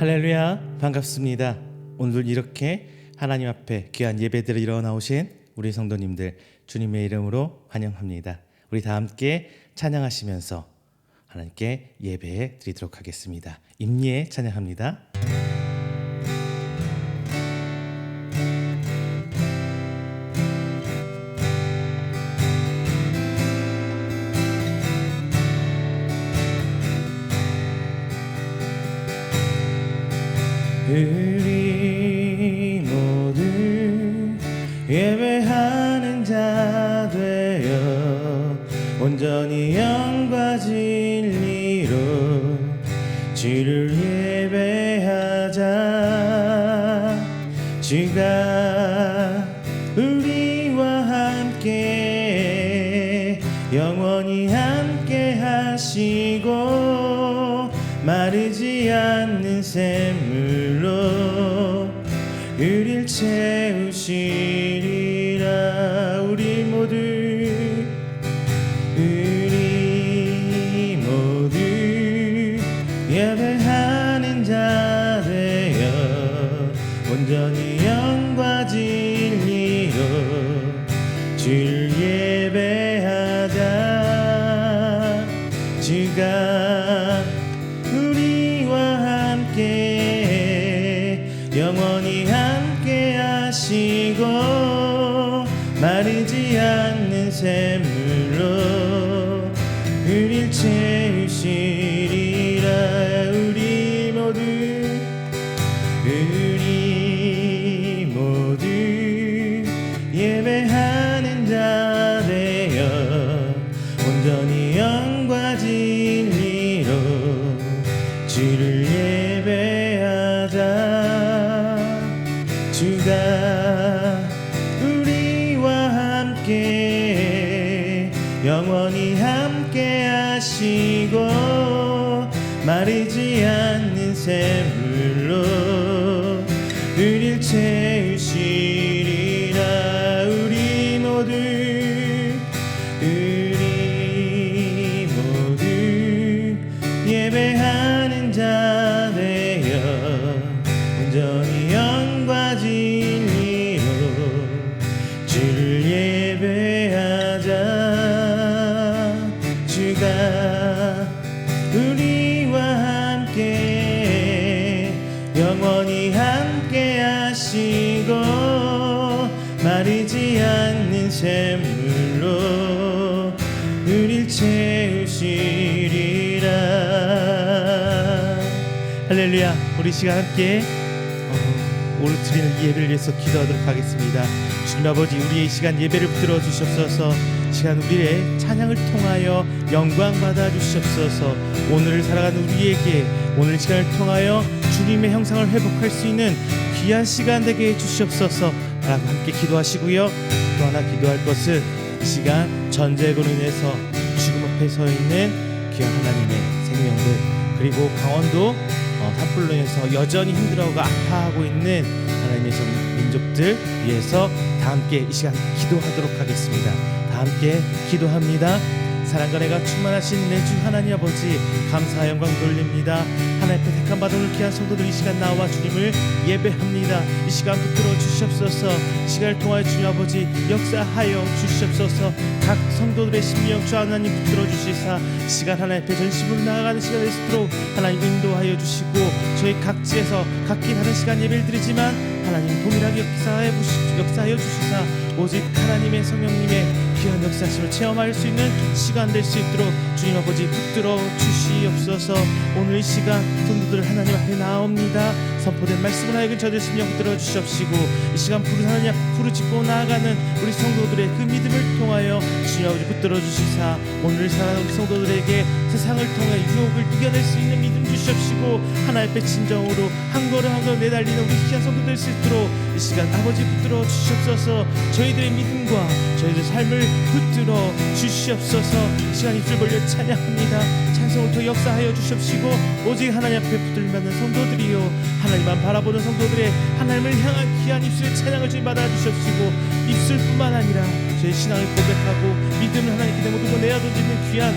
할렐루야, 반갑습니다. 오늘 이렇게 하나님 앞에 귀한 예배드리러 일어나오신 우리 성도님들 주님의 이름으로 환영합니다. 우리 다 함께 찬양하시면서 하나님께 예배 드리도록 하겠습니다. 임리에 찬양합니다. 우리 모두 예배하는 자 되어 온전히 영과 진리로 주를 예배하자. 주가 우리와 함께 영원히 함께 하시고 마르지 않는 샘물로 우릴 채우시리라. 우리 모두 예배하는 자 되어 온전히 영과 진리로 주를 예배하자. 주가 우리와 함께 영원히 함께 하시고 마르지 않는 샘물로 우릴 채우시리라. 우리 모두 예배하는 자 되어 온전히 영과 진리로 주를 예배하자. 주가 우리와 함께 영원히 함께 하시고 마르지 않는 샘물로 우릴 채우시리라. 우리 모두 예배하는 자 되어 온전히 영과 진리로 주를 예배하자. 주가 우리와 함께 영원히 함께 하시고 마르지 않는 샘물로 우릴 채우시리라. 할렐루야. 우리 시간 함께 오늘 드리는 예배를 위해서 기도하도록 하겠습니다. 주님 아버지, 우리의 시간 예배를 붙들어 주시옵소서. 시간 우리의 찬양을 통하여 영광 받아 주시옵소서. 오늘을 살아가는 우리에게 오늘 시간을 통하여 주님의 형상을 회복할 수 있는 귀한 시간 되게 해 주시옵소서 라고 함께 기도하시고요. 또 하나 기도할 것은 이 시간 전쟁으로 인해서 죽음 앞에 서 있는 귀한 하나님의 생명들, 그리고 강원도 산불로 인해서 여전히 힘들어하고 아파하고 있는 하나님의 민족들 위해서 다 함께 이 시간 기도하도록 하겠습니다. 다 함께 기도합니다. 사랑과 내가 충만하신 내 주 하나님 아버지, 감사와 영광 돌립니다. 하나님 앞에 택한 받은 귀한 성도들 이 시간 나와 주님을 예배합니다. 이 시간 붙들어 주시옵소서. 시간을 통하여 주님 아버지 역사하여 주시옵소서. 각 성도들의 심령 주 하나님 붙들어 주시사 시간 하나님 앞에 전심으로 나아가는 시간이 될 수 있도록 하나님 인도하여 주시고, 저희 각지에서 각기 다른 시간 예배를 드리지만 하나님 동일하게 역사하여 주시사 오직 하나님의 성령님의 귀한 역사심을 체험할 수 있는 시간 될 수 있도록 주님 아버지 붙들어 주시옵소서. 오늘 이 시간 성도들 하나님 앞에 나옵니다. 선포된 말씀을 하여금 저들 심령 붙들어 주시옵시고, 이 시간 하나님 앞에 부르짖고 나아가는 우리 성도들의 그 믿음을 통하여 주님 아버지 붙들어 주시사 오늘 살아가는 우리 성도들에게 세상을 통해 유혹을 이겨낼 수 있는 믿음 주시옵시고, 하나님 앞에 진정으로 한 걸음 한 걸음 내달리는 우리 귀한 성도들 될 수 있도록 이 시간 아버지 붙들어 주시옵소서. 저희들의 믿음과 저희들의 삶을 붙들어 주시옵소서. 이 시간 입술 벌려 찬양합니다. 찬송을 통해 역사하여 주시옵시고, 오직 하나님 앞에 붙들림받는 성도들이요 하나님만 바라보는 성도들의 하나님을 향한 귀한 입술의 찬양을 주님 받아 주시옵시고, 입술뿐만 아니라 저희 신앙을 고백하고 믿음을 하나님께 모두 내어던지는 귀한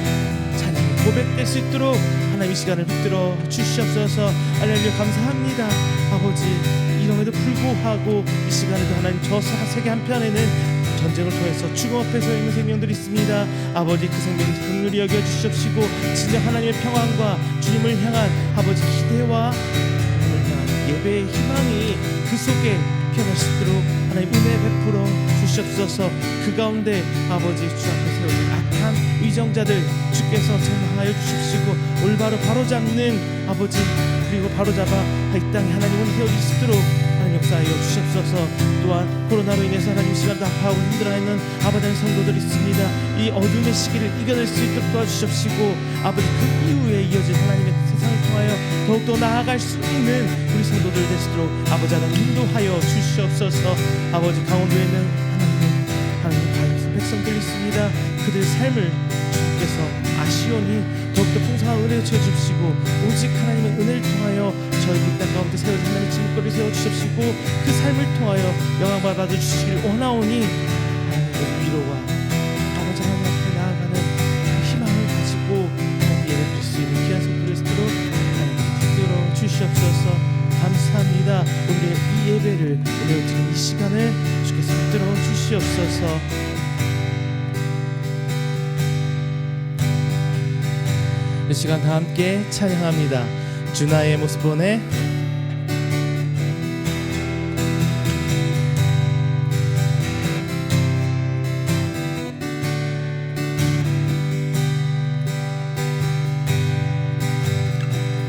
찬양을 고백될 수 있도록 하나님 이 시간을 붙들어 주시옵소서. 할렐루야. 감사합니다. 아버지, 이럼에도 불구하고 이 시간에도 하나님 저 세계 한편에는 전쟁을 통해서 죽음 앞에 서 있는 생명들이 있습니다. 아버지, 그 생명을 긍휼히 여겨 주시옵시고 진정 하나님의 평안과 주님을 향한 아버지 기대와 주님을 향한 예배의 희망이 그 속에 피어날 수 있도록 하나님 은혜 베풀어 주시옵소서. 그 가운데 아버지, 주 앞에 세워진 악한 위정자들 주께서 제명하여 주십시고 올바로 바로잡는 아버지, 그리고 바로잡아 이 땅에 하나님을 세워줄 수 있도록 하나님 역사하여 주시옵소서. 또한 코로나로 인해서 하나님 시간도 아파하고 힘들어하는 아버지 성도들이 있습니다. 이 어둠의 시기를 이겨낼 수 있도록 도와주시옵시고 아버지, 그 이후에 이어질 하나님의 세상을 통하여 더욱더 나아갈 수 있는 우리 성도들 되시도록 아버지 하나님 인도하여 주시옵소서. 아버지, 강원도에 있는 하나님 가진 백성들이 있습니다. 그들의 삶을 주께서 아시오니 더욱더 풍성한 은혜를 채워주시고 오직 하나님의 은혜를 통하여 저희 이 땅 가운데 세워진 하나님의 증거를 세워주십시고 그 삶을 통하여 영광 받아주시길 원하오니 하나님의 위로와 아버지 하나님 앞에 나아가는 그 희망을 가지고 하나님 예배드릴 수 있는 귀한 성도를 되도록 하나님 붙들어 주시옵소서. 감사합니다. 우리의 이 예배를 오늘 드린 이 시간을 주께서 붙들어 주시옵소서. 이 시간 다 함께 찬양합니다. 주 나의 모습 보내.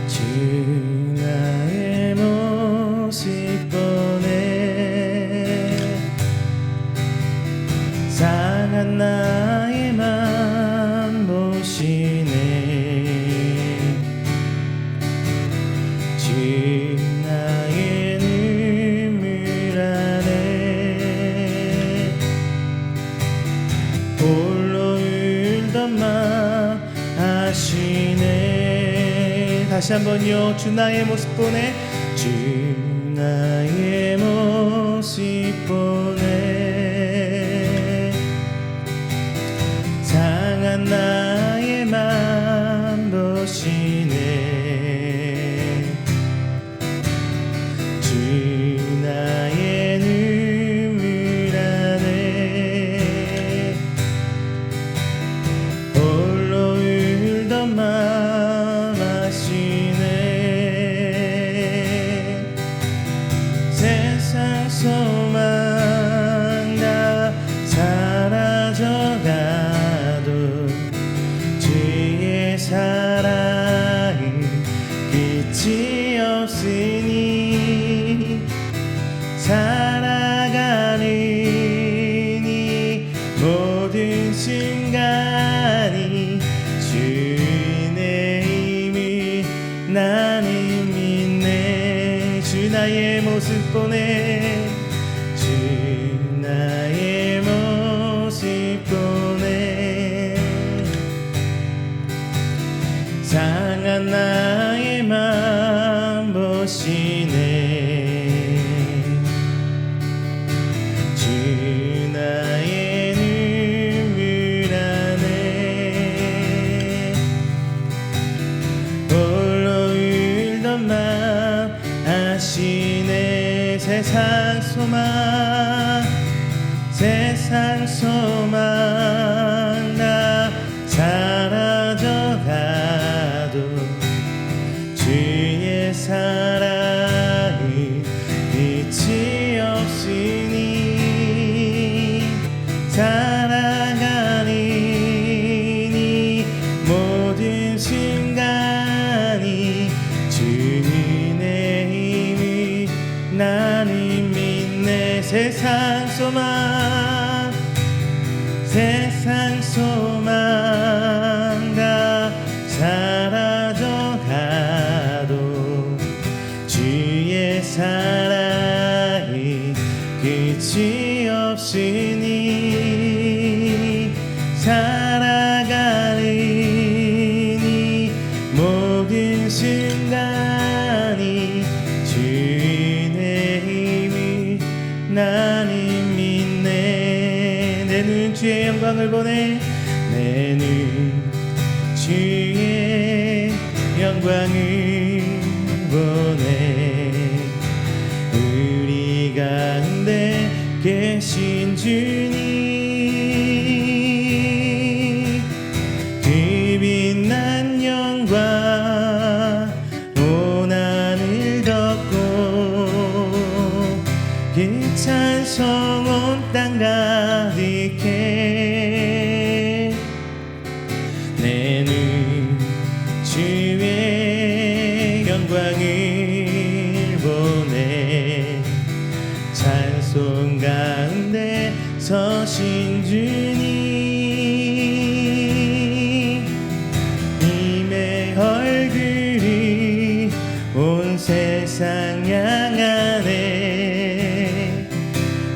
주 나의 모습 보내. 상한 나의 맘 보시네. 나의 눈물 안에 홀로 울던 맘 아시네. 다시 한번요. 주 나의 모습 보내. 주 나의 모습 보내. 상한 나의 맘 보시네. 나의 눈물 안에 홀로 울던 맘 아시네. 세상 소망 다 사라져가도 주의 사랑은 끝이 없으니 살아가는 이 모든 순간이 주의 힘을 나는 믿네. 주 나의 모습 보내. 주 나의 모습 보내. 상한 나의 맘 보시네. 나의 눈물 안에 홀로 울던 맘 아시네. 세상 소망 다 사라져가도 주의 사랑은 끝이 없으니 살아가는 이 모든 순간이 주의 힘을 나는 믿네. 세상 소망 다 사라져가도 주의 사랑이 끝이 없으니 살아가는 이 모든 순간이 주의 힘을 나는 믿네. 내 눈 주의 영광을 보내. 내 눈 주의 영광을 보내 우리 가운데 계신 주님 그 빛난 영광 온 하늘 덮고 그 찬송 온 땅 가득해 내 눈 주의 영광을 보내 찬송 가운데 서신 주님 님의 얼굴이 온 세상 향하네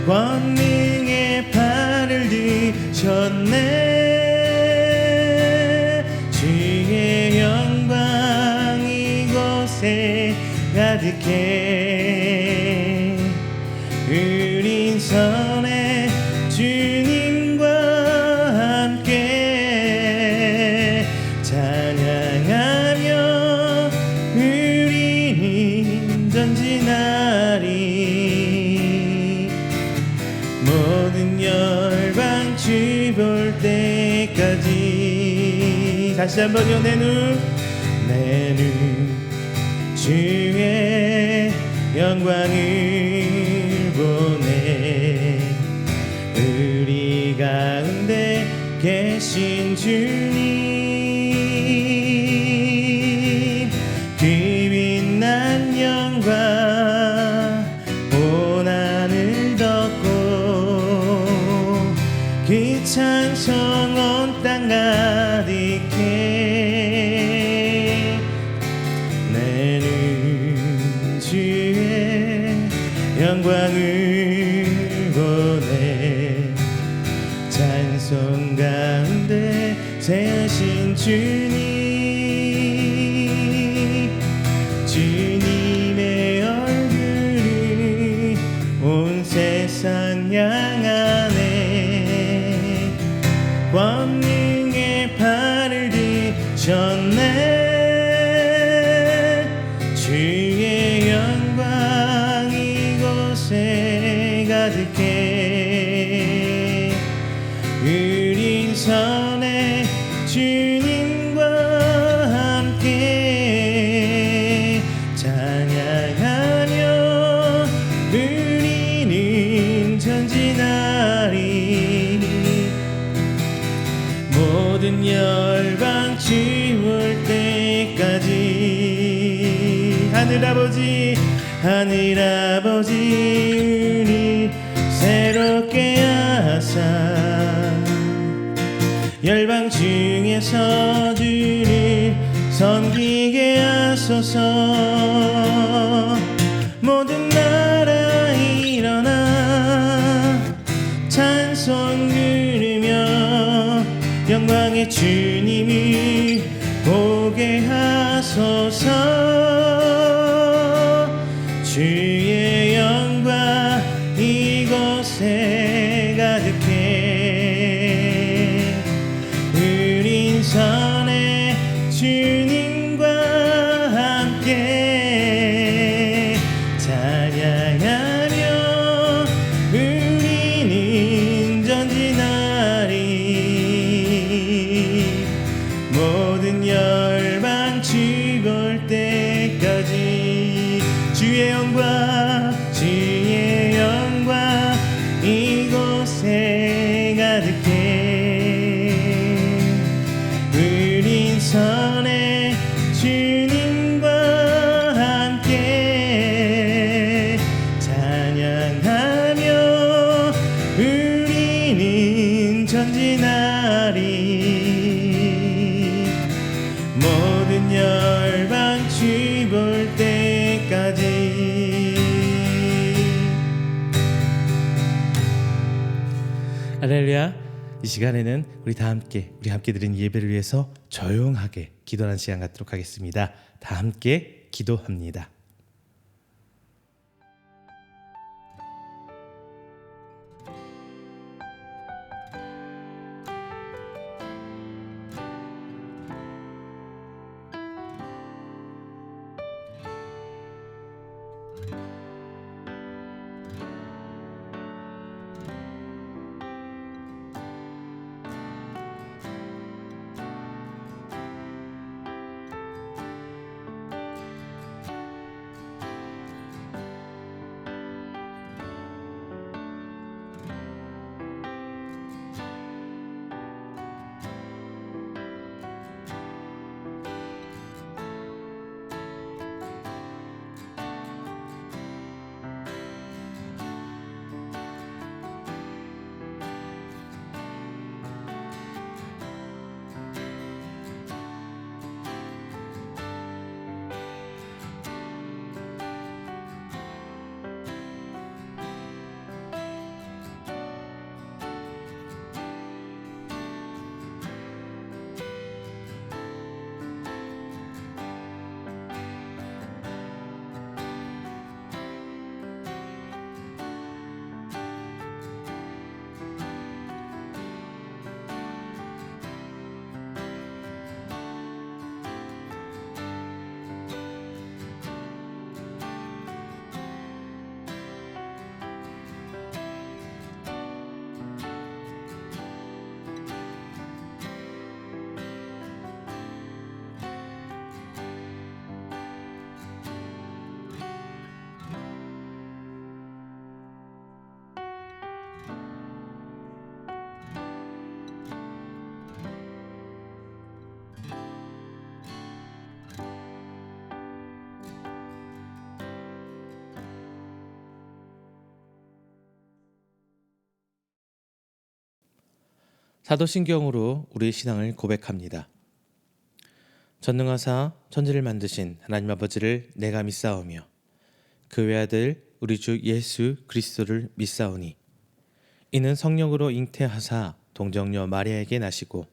권능의 팔을 드셨네 주의 영광 이곳에 가득해 우린 선해 주님과 함께 찬양하며 우린 전진하리 모든 열방 주 볼 때까지 다시 한번요 내 눈 주의 영광을 보내 우리 가운데 계신 주님 그 빛난 영광 온 하늘 덮고 그 찬송 온 땅 가득해 내 눈 주의 영광을 보내 찬송 가운데 세우신 주님 주님의 얼굴이 온 세상 향하네 권능의 팔을 드셨네 주의 영광 이곳에 가득해 우린 선해 주님과 함께 찬양하며 우리는 전진하리 모든 열방 주올 때까지 하늘 아버지 우리 새롭게 하사 열방 중에서 주를 섬기게 하소서 모든 나라 일어나 찬송 부르며 영광의 주님을 보게 하소서 주의 영광 이곳에 가득해 우린 선해 주님과 함께 찬양하며 우리는 전진하리 모든 열방 죽을 때까지 주의 영광 이곳에 가득해 우린 선해 주님과 함께 찬양하며 우리는 전진하리 모든 열방 주볼 때까지. 할렐루야. 이 시간에는 우리 함께 드린 예배를 위해서 조용하게 기도하는 시간 갖도록 하겠습니다. 다 함께 기도합니다. 사도신경으로 우리의 신앙을 고백합니다. 전능하사 천지를 만드신 하나님 아버지를 내가 믿사오며 그 외아들 우리 주 예수 그리스도를 믿사오니 이는 성령으로 잉태하사 동정녀 마리아에게 나시고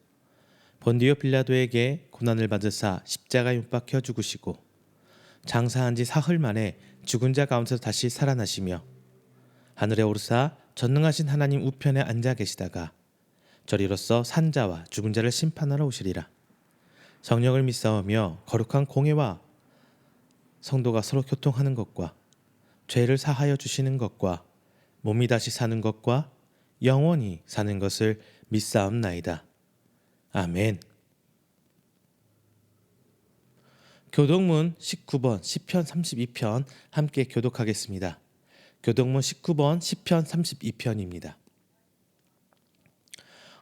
본디오 빌라도에게 고난을 받으사 십자가에 못 박혀 죽으시고 장사한 지 사흘 만에 죽은 자 가운데서 다시 살아나시며 하늘에 오르사 전능하신 하나님 우편에 앉아 계시다가 저리로서 산자와 죽은 자를 심판하러 오시리라. 성령을 믿사오며 거룩한 공회와 성도가 서로 교통하는 것과 죄를 사하여 주시는 것과 몸이 다시 사는 것과 영원히 사는 것을 믿사옵나이다. 아멘. 교독문 19번 시편 32편 함께 교독하겠습니다. 교독문 19번 시편 32편입니다.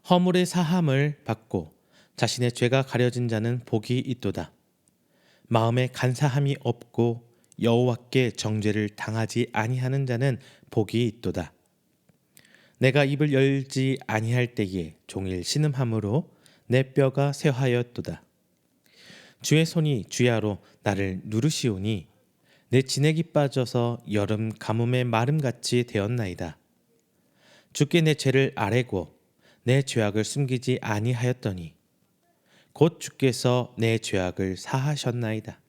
허물의 사함을 받고 자신의 죄가 가려진 자는 복이 있도다. 마음에 간사함이 없고 여호와께 정죄를 당하지 아니하는 자는 복이 있도다. 내가 입을 열지 아니할 때에 종일 신음함으로 내 뼈가 쇠하였도다. 주의 손이 주야로 나를 누르시오니 내 진액이 빠져서 여름 가뭄의 마름같이 되었나이다. 주께 내 죄를 아뢰고 내 죄악을 숨기지 아니하였더니 곧 주께서 내 죄악을 사하셨나이다.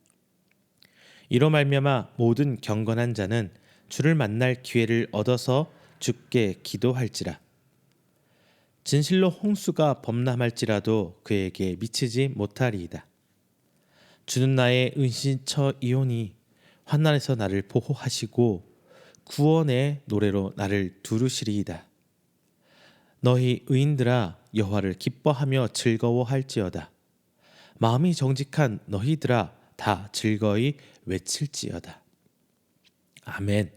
이로 말미암아 모든 경건한 자는 주를 만날 기회를 얻어서 주께 기도할지라. 진실로 홍수가 범람할지라도 그에게 미치지 못하리이다. 주는 나의 은신처이오니 환난에서 나를 보호하시고 구원의 노래로 나를 두르시리이다. 너희 의인들아 여호와를 기뻐하며 즐거워할지어다. 마음이 정직한 너희들아 다 즐거이 외칠지어다. 아멘.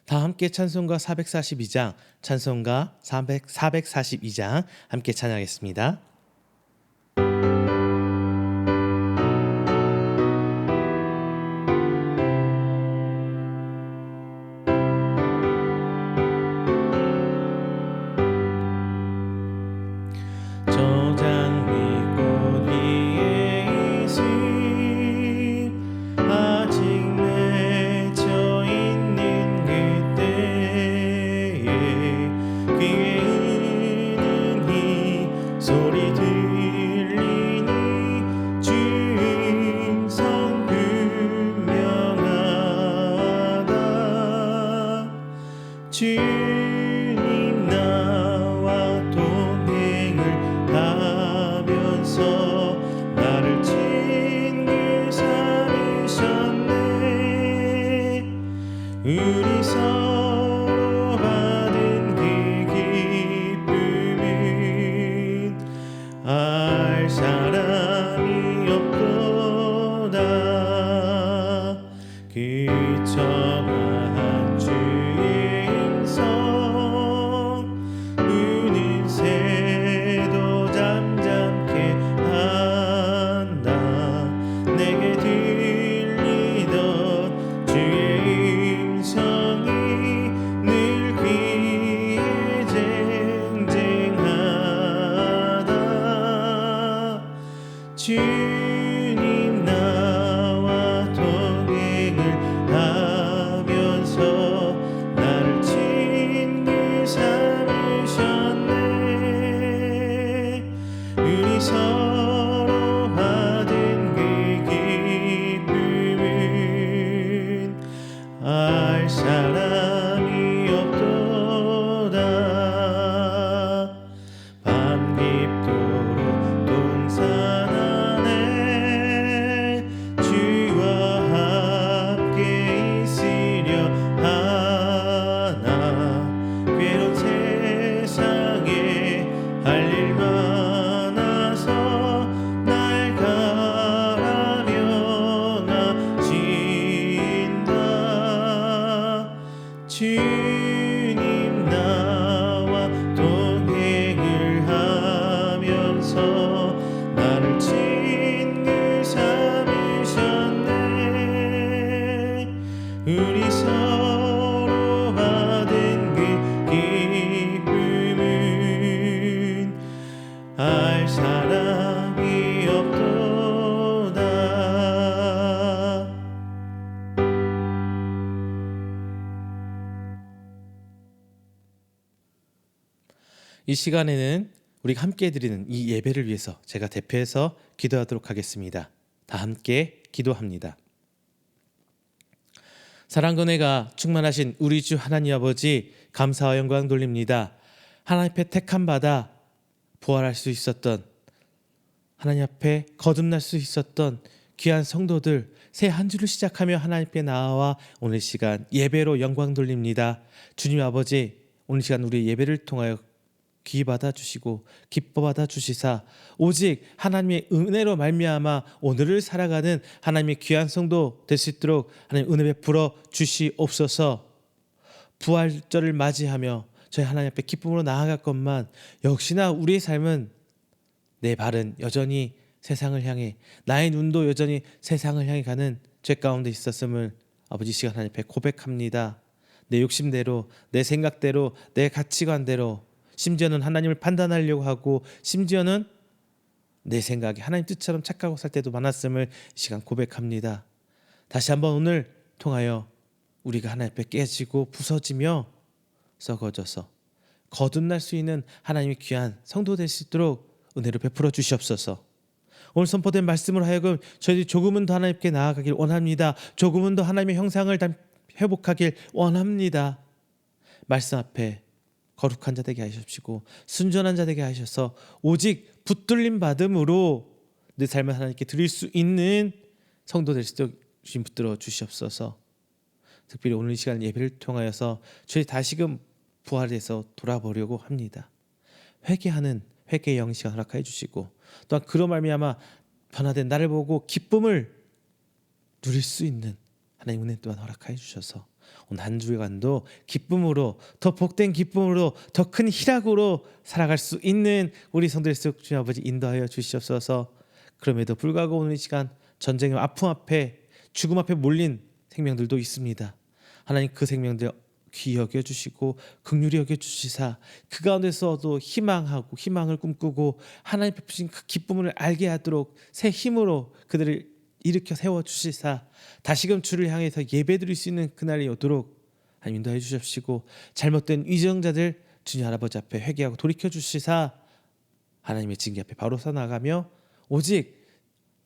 다 함께 찬송가 442장, 찬송가 442장 함께 찬양하겠습니다. 주님 나와 동행을 하면서 나를 친구 삼으셨네. 우리 서로 받은 그 기쁨은 알 사람이 없도다. 그처가 주의 음성 우는 새도 잠잠케 한다. 내게 들리던 주의 음성이 늘 귀에 쟁쟁하다. 주님 나와 동행을 하면서 나를 친구 삼으셨네. 우리 서로 받은 그 기쁨은 알 사람이 없도다. 밤 깊도록 동산 안에 주와 함께 있으려 하나. 괴로운 세상에 할 일 많아서 날 가라명하신다. 주님 나와 동행을 하면서 나를 친구 삼으셨네. 우리 서로 받은 그 기쁨은 이 시간에는 우리가 함께 드리는 이 예배를 위해서 제가 대표해서 기도하도록 하겠습니다. 다 함께 기도합니다. 사랑과 은혜가 충만하신 우리 주 하나님 아버지, 감사와 영광 돌립니다. 하나님 앞에 택함 받아 부활할 수 있었던, 하나님 앞에 거듭날 수 있었던 귀한 성도들, 새 한 주를 시작하며 하나님께 나아와 오늘 시간 예배로 영광 돌립니다. 주님 아버지, 오늘 시간 우리의 예배를 통하여 귀 받아 주시고 기뻐 받아 주시사 오직 하나님의 은혜로 말미암아 오늘을 살아가는 하나님의 귀한 성도 될 수 있도록 하나님 은혜 베풀어 주시옵소서. 부활절을 맞이하며 저희 하나님 앞에 기쁨으로 나아갈 것만, 역시나 우리의 삶은 내 발은 여전히 세상을 향해, 나의 눈도 여전히 세상을 향해 가는 죄 가운데 있었음을 아버지 시간 하나님 앞에 고백합니다. 내 욕심대로, 내 생각대로, 내 가치관대로, 심지어는 하나님을 판단하려고 하고, 심지어는 내 생각이 하나님 뜻처럼 착하고 살 때도 많았음을 이 시간 고백합니다. 다시 한번 오늘 통하여 우리가 하나님 앞에 깨지고 부서지며 썩어져서 거듭날 수 있는 하나님의 귀한 성도 될 수 있도록 은혜를 베풀어 주시옵소서. 오늘 선포된 말씀을 하여금 저희들이 조금은 더 하나님께 나아가길 원합니다. 조금은 더 하나님의 형상을 회복하길 원합니다. 말씀 앞에 거룩한 자 되게 하십시고 순전한 자 되게 하셔서 오직 붙들림 받음으로 내 삶을 하나님께 드릴 수 있는 성도 될 수 있도록 주님 붙들어 주시옵소서. 특별히 오늘 이 시간 예배를 통하여서 저희 다시금 부활해서 돌아보려고 합니다. 회개하는 회개의 영시간 허락하여 주시고, 또한 그로 말미암아 변화된 나를 보고 기쁨을 누릴 수 있는 하나님 은혜 또한 허락하여 주셔서 오늘 한 주간도 기쁨으로, 더 복된 기쁨으로, 더 큰 희락으로 살아갈 수 있는 우리 성도들 속 주님 아버지 인도하여 주시옵소서. 그럼에도 불구하고 오늘 이 시간 전쟁의 아픔 앞에, 죽음 앞에 몰린 생명들도 있습니다. 하나님 그 생명들 귀히 여겨주시고 긍휼히 여겨주시사 그 가운데서도 희망하고 희망을 꿈꾸고 하나님 베푸신 그 기쁨을 알게 하도록 새 힘으로 그들을 일으켜 세워주시사 다시금 주를 향해서 예배드릴 수 있는 그날이 오도록 하나님 인도해 주십시고, 잘못된 위정자들 주님 할아버지 앞에 회개하고 돌이켜 주시사 하나님의 징계 앞에 바로 서나가며 오직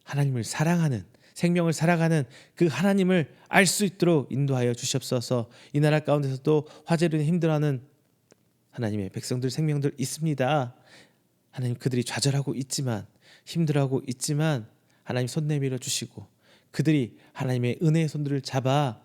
하나님을 사랑하는, 생명을 살아가는 그 하나님을 알 수 있도록 인도하여 주시옵소서. 이 나라 가운데서도 화재로 힘들어하는 하나님의 백성들 생명들 있습니다. 하나님 그들이 좌절하고 있지만, 힘들어하고 있지만 하나님 손 내밀어 주시고 그들이 하나님의 은혜의 손들을 잡아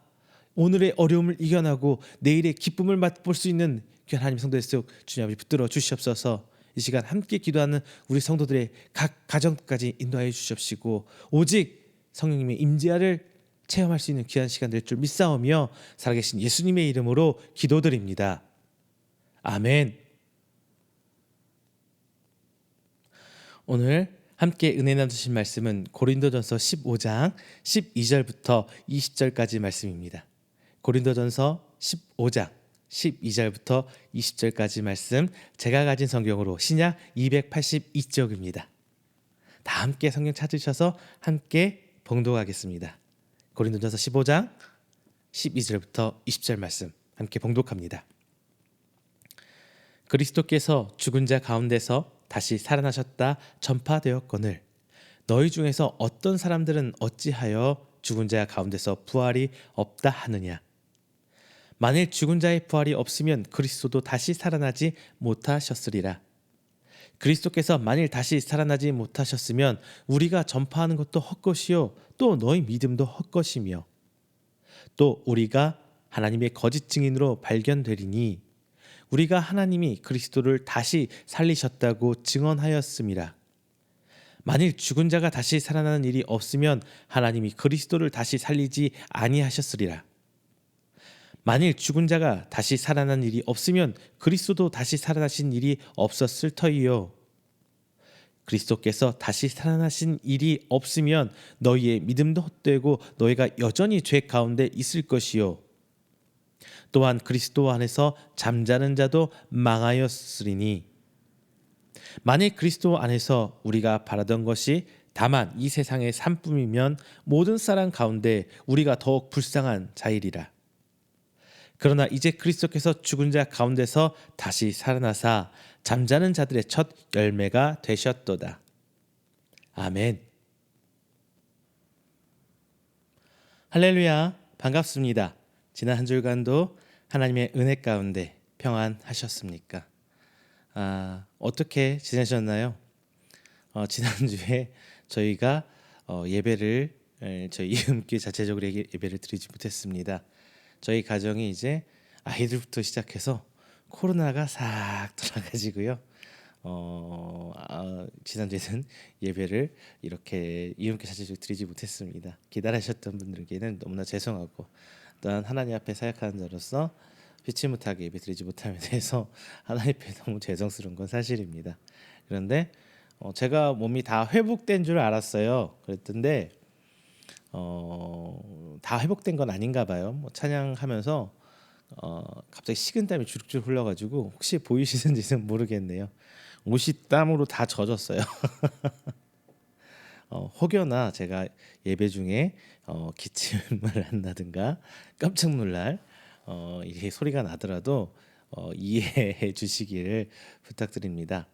오늘의 어려움을 이겨나고 내일의 기쁨을 맛볼 수 있는 귀한 하나님 성도들 속 주님 아버지 붙들어 주시옵소서. 이 시간 함께 기도하는 우리 성도들의 각 가정까지 인도하여 주시옵시고 오직 성령님의 임재를 체험할 수 있는 귀한 시간 될 줄 믿사오며 살아계신 예수님의 이름으로 기도드립니다. 아멘. 오늘 함께 은혜 나누신 말씀은 고린도전서 15장 12절부터 20절까지 말씀입니다. 고린도전서 15장 12절부터 20절까지 말씀, 제가 가진 성경으로 신약 282쪽입니다. 다 함께 성경 찾으셔서 함께 봉독하겠습니다. 고린도전서 15장 12절부터 20절 말씀 함께 봉독합니다. 그리스도께서 죽은 자 가운데서 다시 살아나셨다 전파되었거늘 너희 중에서 어떤 사람들은 어찌하여 죽은 자 가운데서 부활이 없다 하느냐. 만일 죽은 자의 부활이 없으면 그리스도도 다시 살아나지 못하셨으리라. 그리스도께서 만일 다시 살아나지 못하셨으면 우리가 전파하는 것도 헛것이요 또 너희 믿음도 헛것이며 또 우리가 하나님의 거짓 증인으로 발견되리니 우리가 하나님이 그리스도를 다시 살리셨다고 증언하였음이라. 만일 죽은 자가 다시 살아나는 일이 없으면 하나님이 그리스도를 다시 살리지 아니하셨으리라. 만일 죽은 자가 다시 살아난 일이 없으면 그리스도도 다시 살아나신 일이 없었을 터이요. 그리스도께서 다시 살아나신 일이 없으면 너희의 믿음도 헛되고 너희가 여전히 죄 가운데 있을 것이요. 또한 그리스도 안에서 잠자는 자도 망하였으리니 만일 그리스도 안에서 우리가 바라던 것이 다만 이 세상의 산품이면 모든 사람 가운데 우리가 더욱 불쌍한 자이리라. 그러나 이제 그리스도께서 죽은 자 가운데서 다시 살아나사 잠자는 자들의 첫 열매가 되셨도다. 아멘. 할렐루야, 반갑습니다. 지난 한 주간도 하나님의 은혜 가운데 평안하셨습니까? 어떻게 지내셨나요? 지난주에 저희가 예배를 저희 이음교회 자체적으로 예배를 드리지 못했습니다. 저희 가정이 이제 아이들부터 시작해서 코로나가 싹 돌아가지고요. 지난주에는 예배를 이렇게 이음교회 자체적으로 드리지 못했습니다. 기다리셨던 분들께는 너무나 죄송하고, 또한 하나님 앞에 사역하는 자로서 피치 못하게 예배 드리지 못함에 대해서 하나님 앞에 너무 죄송스러운 건 사실입니다. 그런데 제가 몸이 다 회복된 줄 알았어요. 그랬던데 다 회복된 건 아닌가 봐요. 찬양하면서 갑자기 식은땀이 주룩주룩 흘러가지고 혹시 보이시는지는 모르겠네요. 옷이 땀으로 다 젖었어요. 혹여나 제가 예배 중에 기침을 한다든가 깜짝 놀랄 이게 소리가 나더라도 이해해 주시기를 부탁드립니다.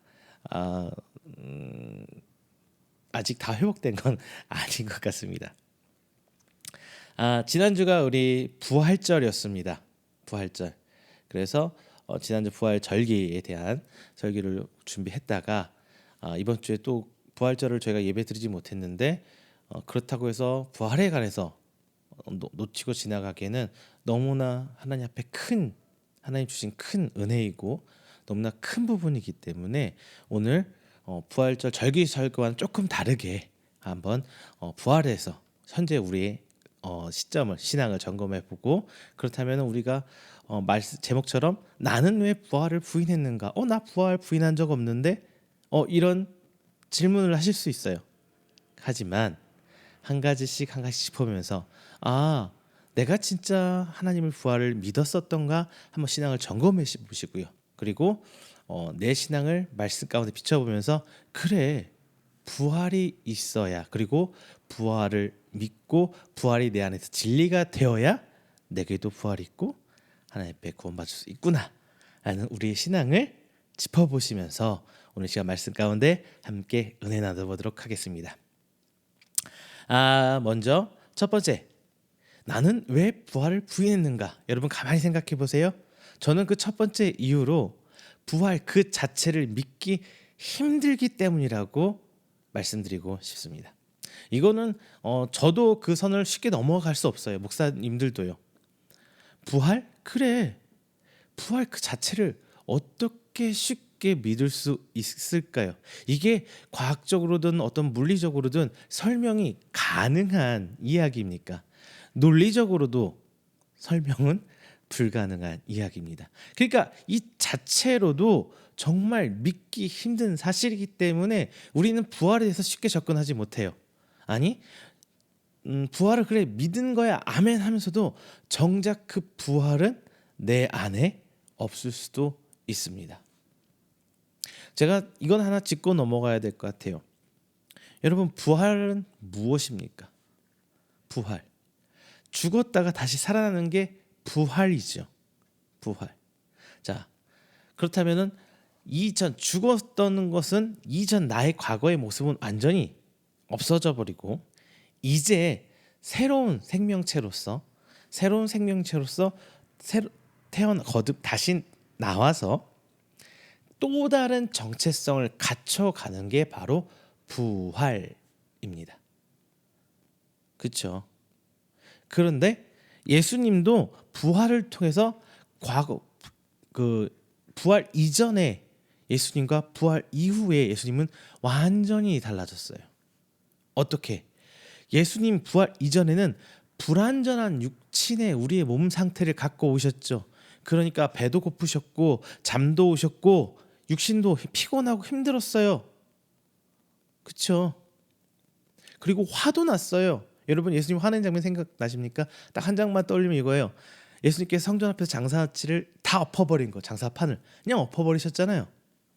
아직 다 회복된 건 아닌 것 같습니다. 지난주가 우리 부활절이었습니다. 부활절. 그래서 지난주 부활 절기에 대한 설교를 준비했다가 이번 주에 또 부활절을 저희가 예배드리지 못했는데 그렇다고 해서 부활에 관해서 놓치고 지나가기에는 너무나 하나님 앞에 하나님 주신 큰 은혜이고 너무나 큰 부분이기 때문에 오늘 부활절 절기 설교와는 조금 다르게 한번 부활에서 현재 우리의 시점을 신앙을 점검해보고, 그렇다면 우리가 말씀 제목처럼 나는 왜 부활을 부인했는가? 나 부활 부인한 적 없는데? 이런 질문을 하실 수 있어요. 하지만 한 가지씩 짚어보면서 내가 진짜 하나님을 부활을 믿었었던가 한번 신앙을 점검해 보시고요. 그리고 내 신앙을 말씀 가운데 비춰보면서 그래, 부활이 있어야, 그리고 부활을 믿고 부활이 내 안에서 진리가 되어야 내게도 부활이 있고 하나님 앞에 구원받을 수 있구나 라는 우리의 신앙을 짚어보시면서 오늘 시간 말씀 가운데 함께 은혜 나눠보도록 하겠습니다. 먼저 첫 번째, 나는 왜 부활을 부인했는가? 여러분 가만히 생각해 보세요. 저는 그 첫 번째 이유로 부활 그 자체를 믿기 힘들기 때문이라고 말씀드리고 싶습니다. 이거는 저도 그 선을 쉽게 넘어갈 수 없어요. 목사님들도요. 부활? 그래. 부활 그 자체를 어떻게 쉽게 믿을 수 있을까요? 이게 과학적으로든 어떤 물리적으로든 설명이 가능한 이야기입니까? 논리적으로도 설명은 불가능한 이야기입니다. 그러니까 이 자체로도 정말 믿기 힘든 사실이기 때문에 우리는 부활에 대해서 쉽게 접근하지 못해요. 아니, 부활을 그래 믿은 거야 아멘 하면서도 정작 그 부활은 내 안에 없을 수도 있습니다. 제가 이건 하나 짚고 넘어가야 될 것 같아요. 여러분, 부활은 무엇입니까? 부활. 죽었다가 다시 살아나는 게 부활이죠. 부활. 자, 그렇다면은 이전 죽었던 것은 이전 나의 과거의 모습은 완전히 없어져 버리고 이제 새로운 생명체로서 거듭 다시 나와서 또 다른 정체성을 갖춰가는 게 바로 부활입니다. 그렇죠? 그런데 예수님도 부활을 통해서 부활 이전에 예수님과 부활 이후에 예수님은 완전히 달라졌어요. 어떻게? 예수님 부활 이전에는 불완전한 육신의 우리의 몸 상태를 갖고 오셨죠. 그러니까 배도 고프셨고 잠도 오셨고 육신도 피곤하고 힘들었어요. 그렇죠? 그리고 화도 났어요. 여러분, 예수님 화낸 장면 생각나십니까? 딱 한 장만 떠올리면 이거예요. 예수님께서 성전 앞에서 장사치를 다 엎어버린 거, 장사판을 그냥 엎어버리셨잖아요.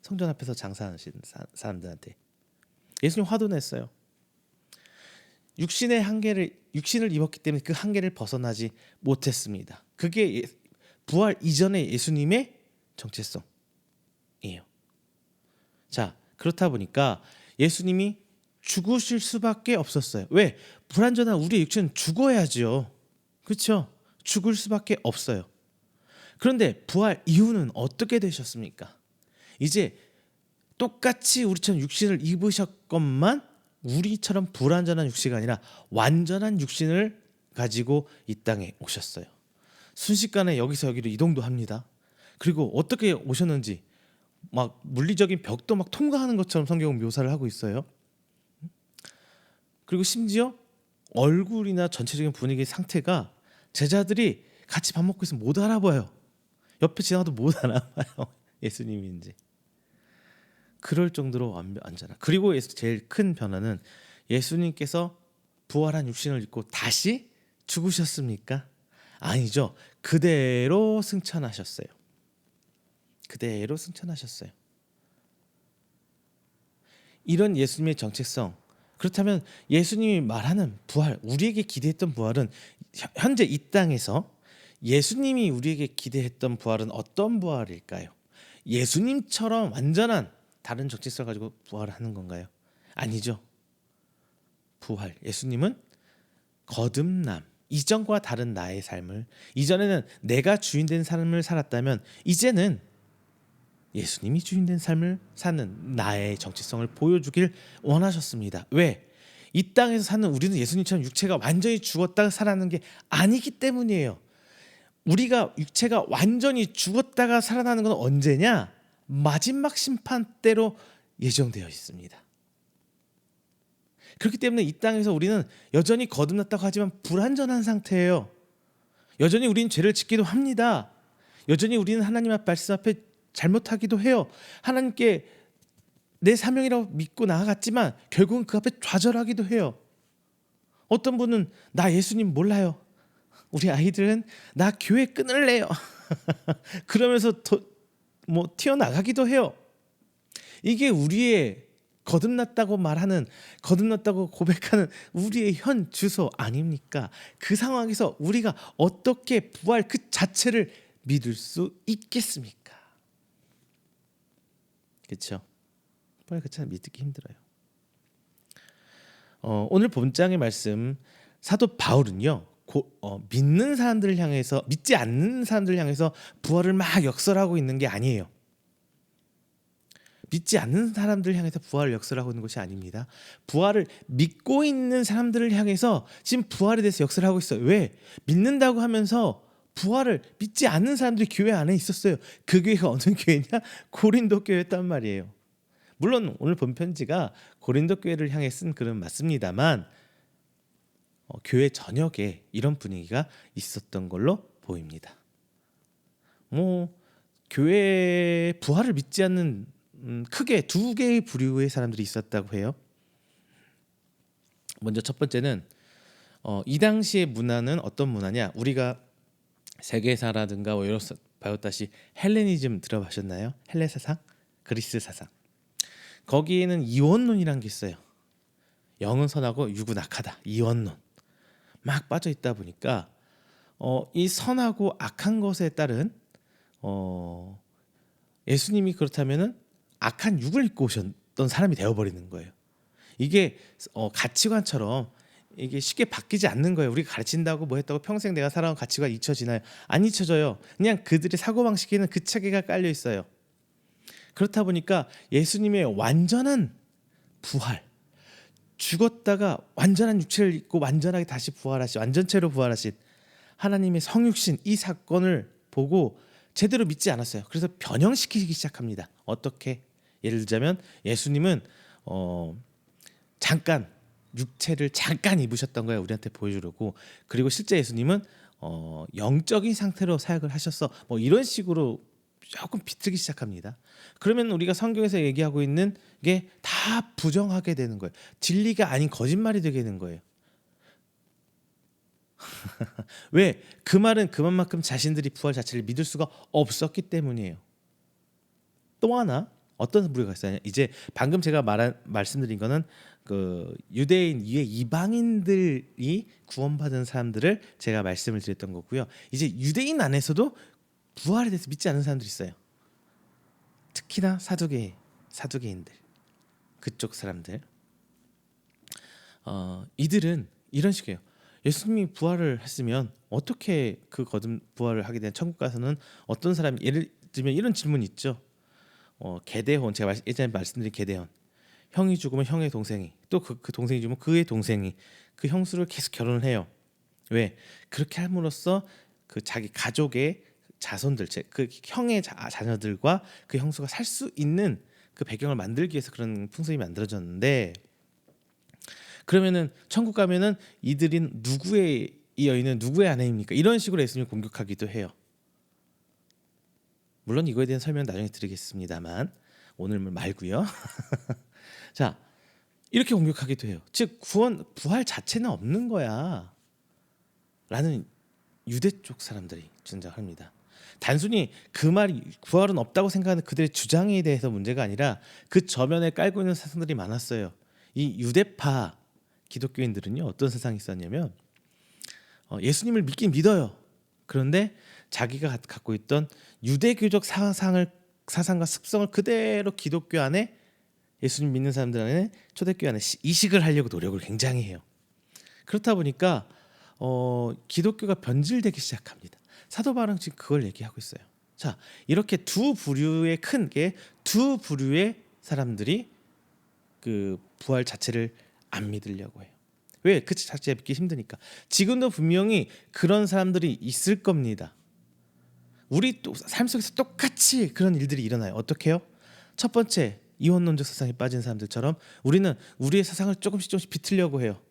성전 앞에서 장사하신 사람들한테 예수님 화도 냈어요. 육신을 입었기 때문에 그 한계를 벗어나지 못했습니다. 그게 부활 이전의 예수님의 정체성이에요. 자, 그렇다 보니까 예수님이 죽으실 수밖에 없었어요. 왜? 불완전한 우리의 육체는 죽어야죠. 그렇죠? 죽을 수밖에 없어요. 그런데 부활 이후는 어떻게 되셨습니까? 이제 똑같이 우리처럼 육신을 입으셨건만 우리처럼 불완전한 육신이 아니라 완전한 육신을 가지고 이 땅에 오셨어요. 순식간에 여기서 여기로 이동도 합니다. 그리고 어떻게 오셨는지 막 물리적인 벽도 막 통과하는 것처럼 성경은 묘사를 하고 있어요. 그리고 심지어 얼굴이나 전체적인 분위기 상태가 제자들이 같이 밥 먹고 있으면 못 알아봐요. 옆에 지나가도 못 알아봐요. 예수님인지. 그럴 정도로 완전한. 그리고 제일 큰 변화는 예수님께서 부활한 육신을 입고 다시 죽으셨습니까? 아니죠. 그대로 승천하셨어요. 그대로 승천하셨어요. 이런 예수님의 정체성. 그렇다면 예수님이 말하는 부활, 우리에게 기대했던 부활은 현재 이 땅에서 예수님이 우리에게 기대했던 부활은 어떤 부활일까요? 예수님처럼 완전한 다른 정체성을 가지고 부활하는 건가요? 아니죠. 부활, 예수님은 거듭남, 이전과 다른 나의 삶을, 이전에는 내가 주인된 삶을 살았다면 이제는 예수님이 주인된 삶을 사는 나의 정체성을 보여주길 원하셨습니다. 왜? 이 땅에서 사는 우리는 예수님처럼 육체가 완전히 죽었다가 살아나는 게 아니기 때문이에요. 우리가 육체가 완전히 죽었다가 살아나는 건 언제냐? 마지막 심판 때로 예정되어 있습니다. 그렇기 때문에 이 땅에서 우리는 여전히 거듭났다고 하지만 불완전한 상태예요. 여전히 우리는 죄를 짓기도 합니다. 여전히 우리는 하나님 말씀 앞에 잘못하기도 해요. 하나님께 내 사명이라고 믿고 나아갔지만 결국은 그 앞에 좌절하기도 해요. 어떤 분은 나 예수님 몰라요. 우리 아이들은 나 교회 끊을래요. 그러면서 튀어나가기도 해요. 이게 우리의 거듭났다고 말하는, 거듭났다고 고백하는 우리의 현 주소 아닙니까? 그 상황에서 우리가 어떻게 부활 그 자체를 믿을 수 있겠습니까? 그렇죠? 부활 그 자체를 믿기 힘들어요. 오늘 본장의 말씀, 사도 바울은요, 믿는 사람들을 향해서, 믿지 않는 사람들을 향해서 부활을 막 역설하고 있는 게 아니에요. 믿지 않는 사람들을 향해서 부활을 역설하고 있는 것이 아닙니다. 부활을 믿고 있는 사람들을 향해서 지금 부활에 대해서 역설하고 있어요. 왜? 믿는다고 하면서 부활을 믿지 않는 사람들이 교회 안에 있었어요. 그 교회가 어느 교회냐? 고린도 교회였단 말이에요. 물론 오늘 본 편지가 고린도 교회를 향해 쓴 글은 맞습니다만 교회 전역에 이런 분위기가 있었던 걸로 보입니다. 교회에 부활을 믿지 않는 크게 두 개의 부류의 사람들이 있었다고 해요. 먼저 첫 번째는 이 당시의 문화는 어떤 문화냐? 우리가 세계사라든가 이런 배웠다시 헬레니즘 들어보셨나요? 헬레 사상, 그리스 사상. 거기에는 이원론이란 게 있어요. 영은 선하고 육은 악하다. 이원론. 막 빠져 있다 보니까 이 선하고 악한 것에 따른 예수님이 그렇다면은 악한 육을 입고 오셨던 사람이 되어버리는 거예요. 이게 가치관처럼 이게 쉽게 바뀌지 않는 거예요. 우리가 가르친다고 뭐 했다고 평생 내가 살아온 가치관 잊혀지나요? 안 잊혀져요. 그냥 그들의 사고방식에는 그 체계가 깔려 있어요. 그렇다 보니까 예수님의 완전한 부활, 죽었다가 완전한 육체를 입고 완전하게 다시 부활하신, 완전체로 부활하신 하나님의 성육신, 이 사건을 보고 제대로 믿지 않았어요. 그래서 변형시키기 시작합니다. 어떻게? 예를 들자면 예수님은 잠깐 육체를 잠깐 입으셨던 거예요. 우리한테 보여주려고. 그리고 실제 예수님은 영적인 상태로 사역을 하셨어. 이런 식으로 조금 비틀기 시작합니다. 그러면 우리가 성경에서 얘기하고 있는 게 다 부정하게 되는 거예요. 진리가 아닌 거짓말이 되게 되는 거예요. 왜? 그 말은 그만큼 자신들이 부활 자체를 믿을 수가 없었기 때문이에요. 또 하나 어떤 부류가 있어요? 이제 방금 제가 말씀드린 거는 그 유대인 이외 이방인들이 구원받은 사람들을 제가 말씀을 드렸던 거고요. 이제 유대인 안에서도 부활에 대해서 믿지 않는 사람들이 있어요. 특히나 사두개인들, 그쪽 사람들. 이들은 이런 식이에요. 예수님이 부활을 했으면 어떻게 그 거듭 부활을 하게 된 천국 가서는 어떤 사람이, 예를 들면 이런 질문이 있죠. 게데온, 제가 예전에 말씀드린 게데온, 형이 죽으면 형의 동생이, 또 그 동생이 죽으면 그의 동생이 그 형수를 계속 결혼을 해요. 왜? 그렇게 함으로써 그 자기 가족의 자손들, 그 형의 자녀들과 그 형수가 살 수 있는 그 배경을 만들기 위해서 그런 풍습이 만들어졌는데, 그러면은 천국 가면은 이들이 누구의 이 여인은 누구의 아내입니까? 이런 식으로 예수님을 공격하기도 해요. 물론 이거에 대한 설명 나중에 드리겠습니다만 오늘 말고요. 자, 이렇게 공격하기도 해요. 즉 부활 자체는 없는 거야 라는 유대 쪽 사람들이 주장합니다. 단순히 그 말이 부활은 없다고 생각하는 그들의 주장에 대해서 문제가 아니라 그 저면에 깔고 있는 사상들이 많았어요. 이 유대파 기독교인들은요, 어떤 세상이 있었냐면 예수님을 믿긴 믿어요. 그런데 자기가 갖고 있던 유대교적 사상과 습성을 그대로 기독교 안에, 예수님 믿는 사람들 안에, 초대교회 안에 이식을 하려고 노력을 굉장히 해요. 그렇다 보니까 기독교가 변질되기 시작합니다. 사도 바울은 지금 그걸 얘기하고 있어요. 자, 이렇게 두 부류의 사람들이 그 부활 자체를 안 믿으려고 해요. 왜? 그 자체 믿기 힘드니까. 지금도 분명히 그런 사람들이 있을 겁니다. 우리 또 삶 속에서 똑같이 그런 일들이 일어나요. 어떻게 해요? 첫 번째, 이원론적 사상에 빠진 사람들처럼 우리는 우리의 사상을 조금씩 비틀려고 해요.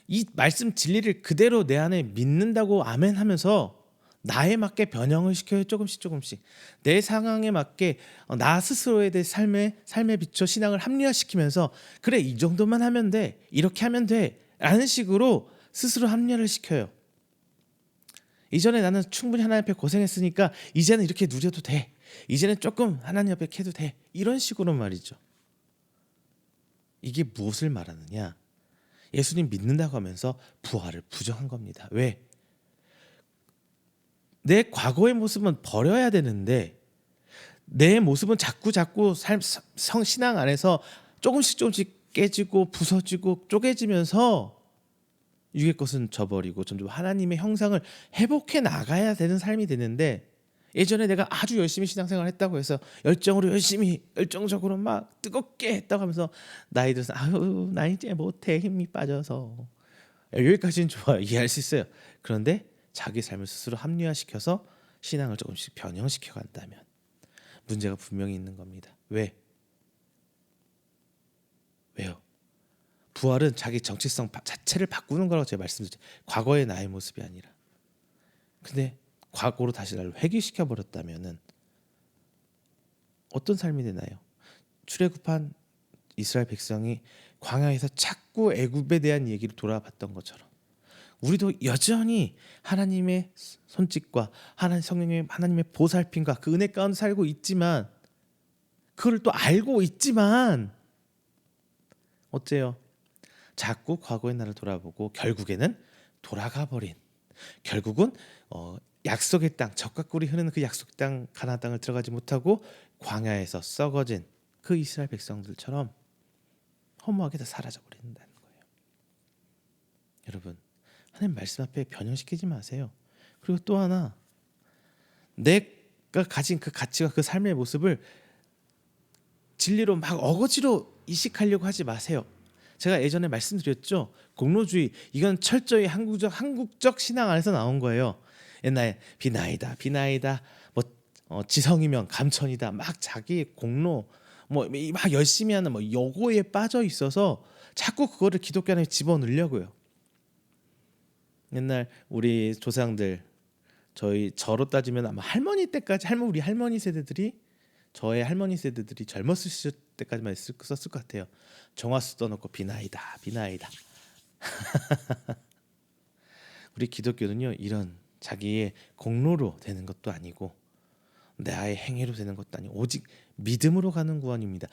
이 말씀 진리를 그대로 내 안에 믿는다고 아멘 하면서 나에 맞게 변형을 시켜요. 조금씩 내 상황에 맞게 나 스스로에 대해 삶에 비춰 신앙을 합리화시키면서, 그래 이 정도만 하면 돼, 이렇게 하면 돼 라는 식으로 스스로 합리화를 시켜요. 이전에 나는 충분히 하나님 앞에 고생했으니까 이제는 이렇게 누려도 돼, 이제는 조금 하나님 앞에 해도 돼, 이런 식으로 말이죠. 이게 무엇을 말하느냐? 예수님 믿는다고 하면서 부활을 부정한 겁니다. 왜? 내 과거의 모습은 버려야 되는데 내 모습은 자꾸 신앙 안에서 조금씩 깨지고 부서지고 쪼개지면서 육의 것은 저버리고 점점 하나님의 형상을 회복해 나가야 되는 삶이 되는데, 예전에 내가 아주 열심히 신앙생활을 했다고 해서 열정적으로 막 뜨겁게 했다고 하면서 나이 들어서 나 이제 못해, 힘이 빠져서, 여기까지는 좋아요. 이해할 수 있어요. 그런데 자기 삶을 스스로 합리화시켜서 신앙을 조금씩 변형시켜 간다면 문제가 분명히 있는 겁니다. 왜요? 부활은 자기 정체성 자체를 바꾸는 거라고 제가 말씀드렸죠. 과거의 나의 모습이 아니라. 근데 과거로 다시 나를 회귀시켜 버렸다면은 어떤 삶이 되나요? 출애굽한 이스라엘 백성이 광야에서 자꾸 애굽에 대한 얘기를 돌아봤던 것처럼 우리도 여전히 하나님의 손짓과 하나님의 보살핌과 그 은혜 가운데 살고 있지만, 그걸 또 알고 있지만 어째요? 자꾸 과거의 나를 돌아보고 결국에는 돌아가 버린, 결국은 약속의 땅, 젖과 꿀이 흐르는 그 약속의 땅, 가나안 땅을 들어가지 못하고 광야에서 썩어진 그 이스라엘 백성들처럼 허무하게 다 사라져 버린다는 거예요. 여러분, 하나님 말씀 앞에 변형시키지 마세요. 그리고 또 하나, 내가 가진 그 가치와 그 삶의 모습을 진리로 막 어거지로 이식하려고 하지 마세요. 제가 예전에 말씀드렸죠. 공로주의, 이건 철저히 한국적 신앙 안에서 나온 거예요. 옛날에 비나이다, 뭐 지성이면 감천이다, 막 자기 공로 막 열심히 하는 요거에 빠져 있어서 자꾸 그거를 기독교 안에 집어넣으려고요. 옛날 우리 조상들, 저로 따지면 아마 할머니 때까지, 우리 할머니 세대들이, 저의 할머니 세대들이 젊었을 시절 때까지만 썼을 것 같아요. 정화수 떠놓고 비나이다. 우리 기독교는요, 이런 자기의 공로로 되는 것도 아니고 나의 행위로 되는 것도 아니고 오직 믿음으로 가는 구원입니다.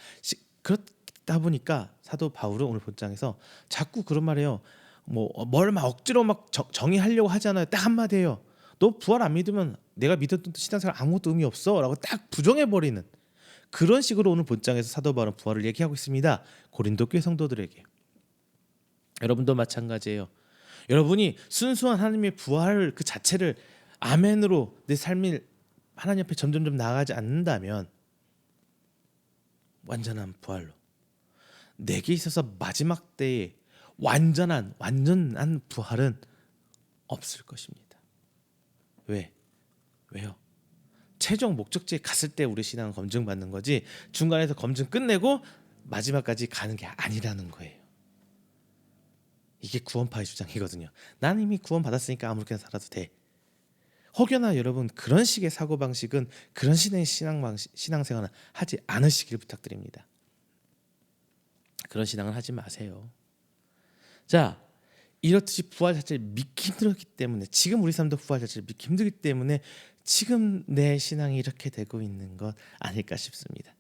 그렇다 보니까 사도 바울은 오늘 본장에서 자꾸 그런 말해요. 뭘 막 억지로 막 정의하려고 하잖아요. 딱 한마디예요. 너 부활 안 믿으면 내가 믿었던 신앙생활 아무것도 의미 없어 라고 딱 부정해버리는 그런 식으로 오늘 본장에서 사도 바울은 부활을 얘기하고 있습니다. 고린도 교회 성도들에게. 여러분도 마찬가지예요. 여러분이 순수한 하나님의 부활 그 자체를 아멘으로 내 삶이 하나님 앞에 점점점 나아가지 않는다면 완전한 부활로 내게 있어서 마지막 때에 완전한 부활은 없을 것입니다. 왜요? 최종 목적지에 갔을 때 우리 신앙은 검증받는 거지 중간에서 검증 끝내고 마지막까지 가는 게 아니라는 거예요. 이게 구원파의 주장이거든요. 난 이미 구원받았으니까 아무렇게나 살아도 돼. 혹여나 여러분 그런 식의 사고방식은 그런 식의 신앙생활은 하지 않으시길 부탁드립니다. 그런 신앙을 하지 마세요. 자, 이렇듯이 부활 자체를 믿기 힘들었기 때문에 지금 우리 삶도 부활 자체를 믿기 힘들기 때문에 지금 내 신앙이 이렇게 되고 있는 것 아닐까 싶습니다.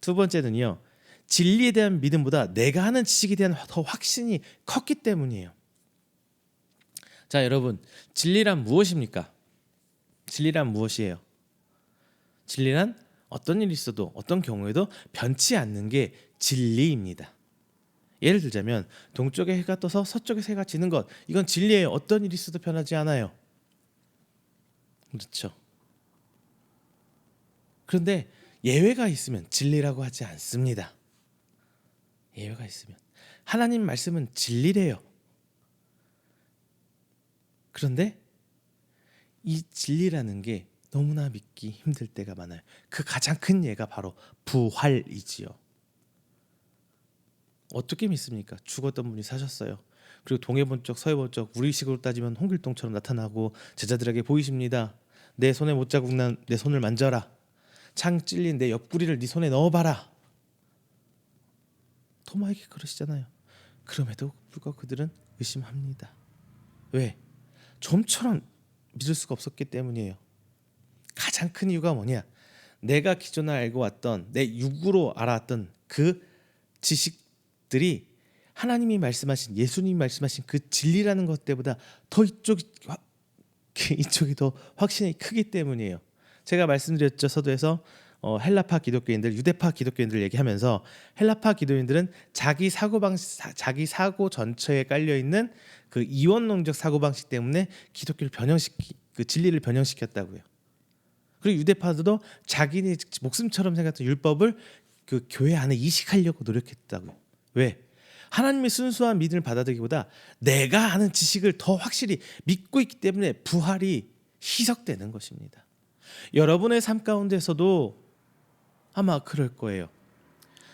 두 번째는요. 진리에 대한 믿음보다 내가 하는 지식에 대한 더 확신이 컸기 때문이에요. 자, 여러분, 진리란 무엇입니까? 진리란 무엇이에요? 진리란 어떤 일이 있어도 어떤 경우에도 변치 않는 게 진리입니다. 예를 들자면 동쪽에 해가 떠서 서쪽에 해가 지는 것, 이건 진리예요. 어떤 일이 있어도 변하지 않아요. 그렇죠. 그런데 예외가 있으면 진리라고 하지 않습니다. 예외가 있으면 하나님 말씀은 진리래요. 그런데 이 진리라는 게 너무나 믿기 힘들 때가 많아요. 그 가장 큰 예가 바로 부활이지요. 어떻게 믿습니까? 죽었던 분이 사셨어요. 그리고 동해 본 쪽 서해 본 쪽 우리식으로 따지면 홍길동처럼 나타나고 제자들에게 보이십니다. 내 손에 못자국 난 내 손을 만져라. 창 찔린 내 옆구리를 네 손에 넣어봐라. 토마에게 그러시잖아요. 그럼에도 불구하고 그들은 의심합니다. 왜? 좀처럼 믿을 수가 없었기 때문이에요. 가장 큰 이유가 뭐냐? 내가 기존에 알고 왔던 내 육으로 알았던 그 지식들이 하나님이 말씀하신 예수님이 말씀하신 그 진리라는 것 때보다 더 이쪽이 더 확신이 크기 때문이에요. 제가 말씀드렸죠. 서두에서 헬라파 기독교인들, 유대파 기독교인들 얘기하면서 헬라파 기독교인들은 자기 사고 전체에 깔려 있는 그 이원론적 사고 방식 때문에 기독교를 그 진리를 변형시켰다고요. 그리고 유대파들도 자기네 목숨처럼 생각했던 율법을 그 교회 안에 이식하려고 노력했다고요. 왜? 하나님의 순수한 믿음을 받아들이기보다 내가 아는 지식을 더 확실히 믿고 있기 때문에 부활이 희석되는 것입니다. 여러분의 삶 가운데서도 아마 그럴 거예요.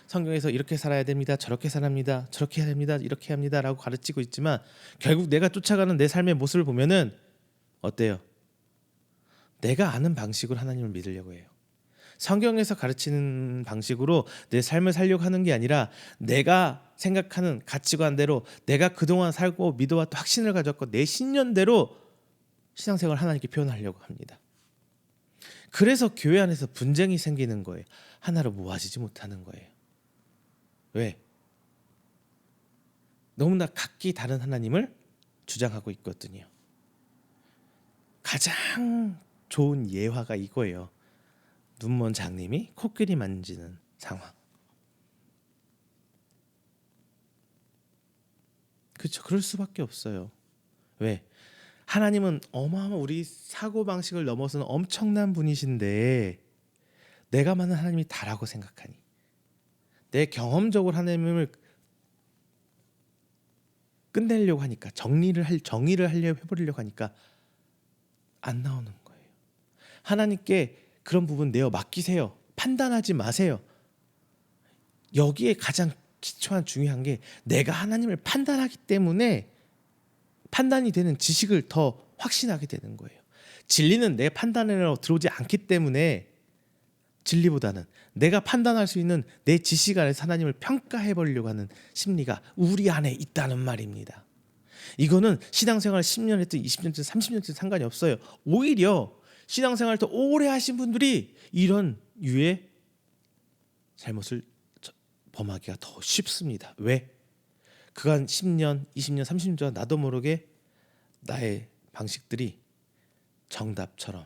성경에서 이렇게 살아야 됩니다. 저렇게 살합니다. 저렇게 해야 됩니다. 이렇게 합니다. 라고 가르치고 있지만 결국 내가 쫓아가는 내 삶의 모습을 보면은 어때요? 내가 아는 방식으로 하나님을 믿으려고 해요. 성경에서 가르치는 방식으로 내 삶을 살려고 하는 게 아니라 내가 생각하는 가치관대로 내가 그동안 살고 믿어왔던 확신을 가졌고 내 신념대로 신앙생활을 하나님께 표현하려고 합니다. 그래서 교회 안에서 분쟁이 생기는 거예요. 하나로 모아지지 못하는 거예요. 왜? 너무나 각기 다른 하나님을 주장하고 있거든요. 가장 좋은 예화가 이거예요. 눈먼 장님이 코끼리 만지는 상황. 그렇죠. 그럴 수밖에 없어요. 왜? 하나님은 어마어마한 우리 사고방식을 넘어서는 엄청난 분이신데 내가 만난 하나님이 다라고 생각하니 내 경험적으로 하나님을 끝내려고 하니까 정의를 하려고 해버리려고 하니까 안 나오는 거예요. 하나님께 그런 부분 내어 맡기세요. 판단하지 마세요. 여기에 가장 기초한 중요한 게 내가 하나님을 판단하기 때문에 판단이 되는 지식을 더 확신하게 되는 거예요. 진리는 내 판단으로 들어오지 않기 때문에 진리보다는 내가 판단할 수 있는 내 지식 안에서 하나님을 평가해 보려고 하는 심리가 우리 안에 있다는 말입니다. 이거는 신앙생활 10년 했든 20년, 30년쯤 상관이 없어요. 오히려 신앙생활을 더 오래 하신 분들이 이런 유의 잘못을 범하기가 더 쉽습니다. 왜? 그간 10년, 20년, 30년 동안 나도 모르게 나의 방식들이 정답처럼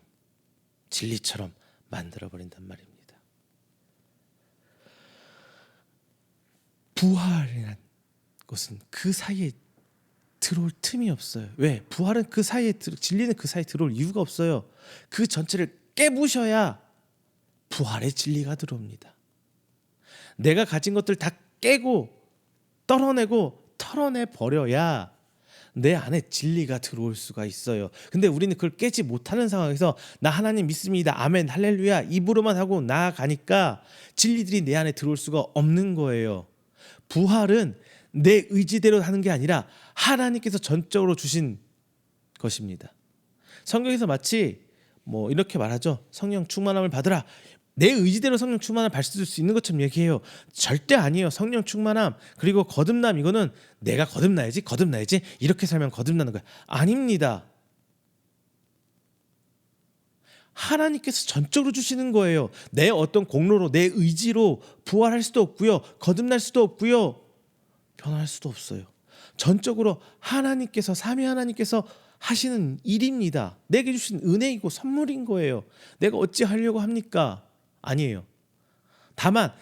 진리처럼 만들어버린단 말입니다. 부활이란 것은 그 사이에 들어올 틈이 없어요. 왜? 부활은 그 사이에 진리는 그 사이에 들어올 이유가 없어요. 그 전체를 깨부셔야 부활의 진리가 들어옵니다. 내가 가진 것들 다 깨고 떨어내고 털어내 버려야 내 안에 진리가 들어올 수가 있어요. 근데 우리는 그걸 깨지 못하는 상황에서 나 하나님 믿습니다. 아멘 할렐루야 입으로만 하고 나아가니까 진리들이 내 안에 들어올 수가 없는 거예요. 부활은 내 의지대로 하는 게 아니라 하나님께서 전적으로 주신 것입니다. 성경에서 마치 이렇게 말하죠. 성령 충만함을 받으라. 내 의지대로 성령 충만함을 받을 수 있는 것처럼 얘기해요. 절대 아니에요. 성령 충만함 그리고 거듭남 이거는 내가 거듭나야지 이렇게 살면 거듭나는 거야. 아닙니다. 하나님께서 전적으로 주시는 거예요. 내 어떤 공로로 내 의지로 부활할 수도 없고요. 거듭날 수도 없고요. 변할 수도 없어요. 전적으로 하나님께서 삼위 하나님께서 하시는 일입니다. 내게 주신 은혜이고 선물인 거예요. 내가 어찌 하려고 합니까? 아니에요. 다만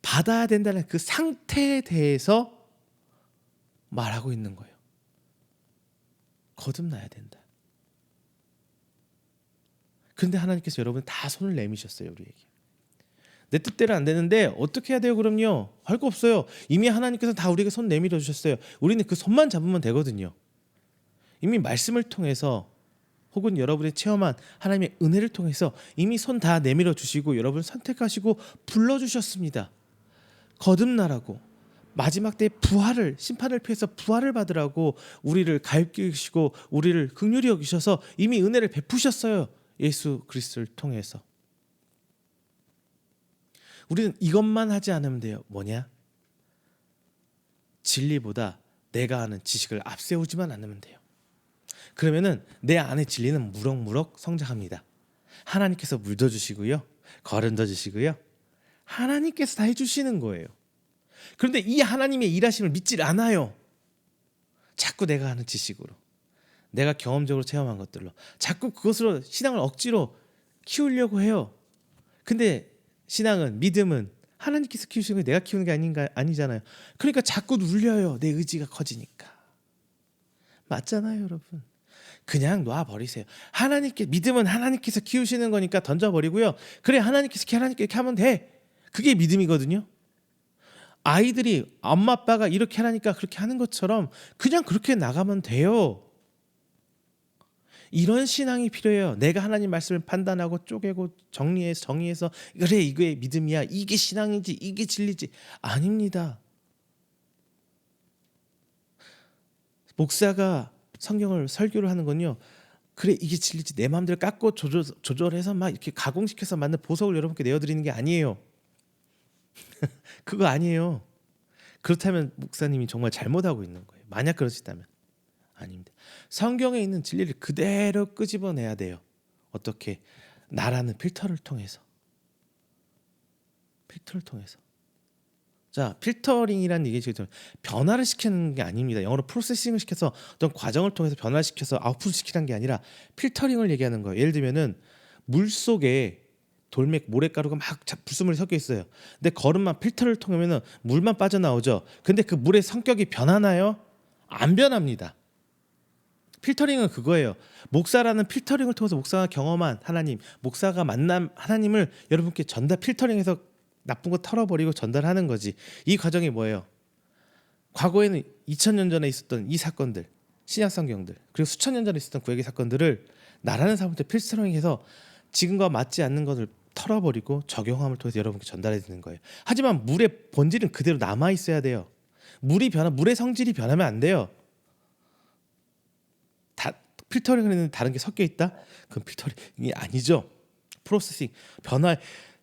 받아야 된다는 그 상태에 대해서 말하고 있는 거예요. 거듭나야 된다. 그런데 하나님께서 여러분 다 손을 내미셨어요. 우리에게. 내 뜻대로 안 되는데 어떻게 해야 돼요? 그럼요. 할 거 없어요. 이미 하나님께서 다 우리에게 손 내밀어 주셨어요. 우리는 그 손만 잡으면 되거든요. 이미 말씀을 통해서 혹은 여러분이 체험한 하나님의 은혜를 통해서 이미 손 다 내밀어 주시고 여러분 선택하시고 불러주셨습니다. 거듭나라고 마지막 때의 부활을 심판을 피해서 부활을 받으라고 우리를 가엾게 여기시고 우리를 긍휼히 여기셔서 이미 은혜를 베푸셨어요. 예수 그리스도를 통해서. 우리는 이것만 하지 않으면 돼요. 뭐냐? 진리보다 내가 아는 지식을 앞세우지만 않으면 돼요. 그러면은 내 안의 진리는 무럭무럭 성장합니다. 하나님께서 물도 주시고요. 거름도 주시고요. 하나님께서 다 해주시는 거예요. 그런데 이 하나님의 일하심을 믿질 않아요. 자꾸 내가 아는 지식으로 내가 경험적으로 체험한 것들로 자꾸 그것으로 신앙을 억지로 키우려고 해요. 근데 신앙은 믿음은 하나님께서 키우시는 게 내가 키우는 게 아니잖아요. 그러니까 자꾸 눌려요. 내 의지가 커지니까. 맞잖아요, 여러분. 그냥 놔버리세요. 하나님께 믿음은 하나님께서 키우시는 거니까 던져버리고요. 그래 하나님께서 이렇게 하면 돼. 그게 믿음이거든요. 아이들이 엄마 아빠가 이렇게 하라니까 그렇게 하는 것처럼 그냥 그렇게 나가면 돼요. 이런 신앙이 필요해요. 내가 하나님 말씀을 판단하고 쪼개고 정리해서 그래 이게 믿음이야. 이게 신앙이지. 이게 진리지. 아닙니다. 목사가 성경을 설교를 하는 건요. 그래 이게 진리지. 내 마음대로 깎고 조절해서 막 이렇게 가공시켜서 만든 보석을 여러분께 내어드리는 게 아니에요. 그거 아니에요. 그렇다면 목사님이 정말 잘못하고 있는 거예요. 만약 그러시다면. 아닙니다. 성경에 있는 진리를 그대로 끄집어내야 돼요. 어떻게? 나라는 필터를 통해서. 자, 필터링이라는 얘기 지금 변화를 시키는 게 아닙니다. 영어로 프로세싱을 시켜서 어떤 과정을 통해서 변화를 시켜서 아웃풋시키는 게 아니라 필터링을 얘기하는 거예요. 예를 들면은 물 속에 돌멩 모래가루가 막 불순물이 섞여 있어요. 근데 거름만 필터를 통하면은 물만 빠져나오죠. 근데 그 물의 성격이 변하나요? 안 변합니다. 필터링은 그거예요. 목사라는 필터링을 통해서 목사가 경험한 하나님, 목사가 만난 하나님을 여러분께 필터링해서 나쁜 거 털어버리고 전달하는 거지. 이 과정이 뭐예요? 과거에는 2000년 전에 있었던 이 사건들, 신약 성경들, 그리고 수천 년 전에 있었던 구약의 사건들을 나라는 사람한테 필터링해서 지금과 맞지 않는 것을 털어버리고 적용함을 통해서 여러분께 전달해 드리는 거예요. 하지만 물의 본질은 그대로 남아 있어야 돼요. 물의 성질이 변하면 안 돼요. 필터링을 했는데 다른 게 섞여 있다? 그건 필터링이 아니죠. 프로세싱,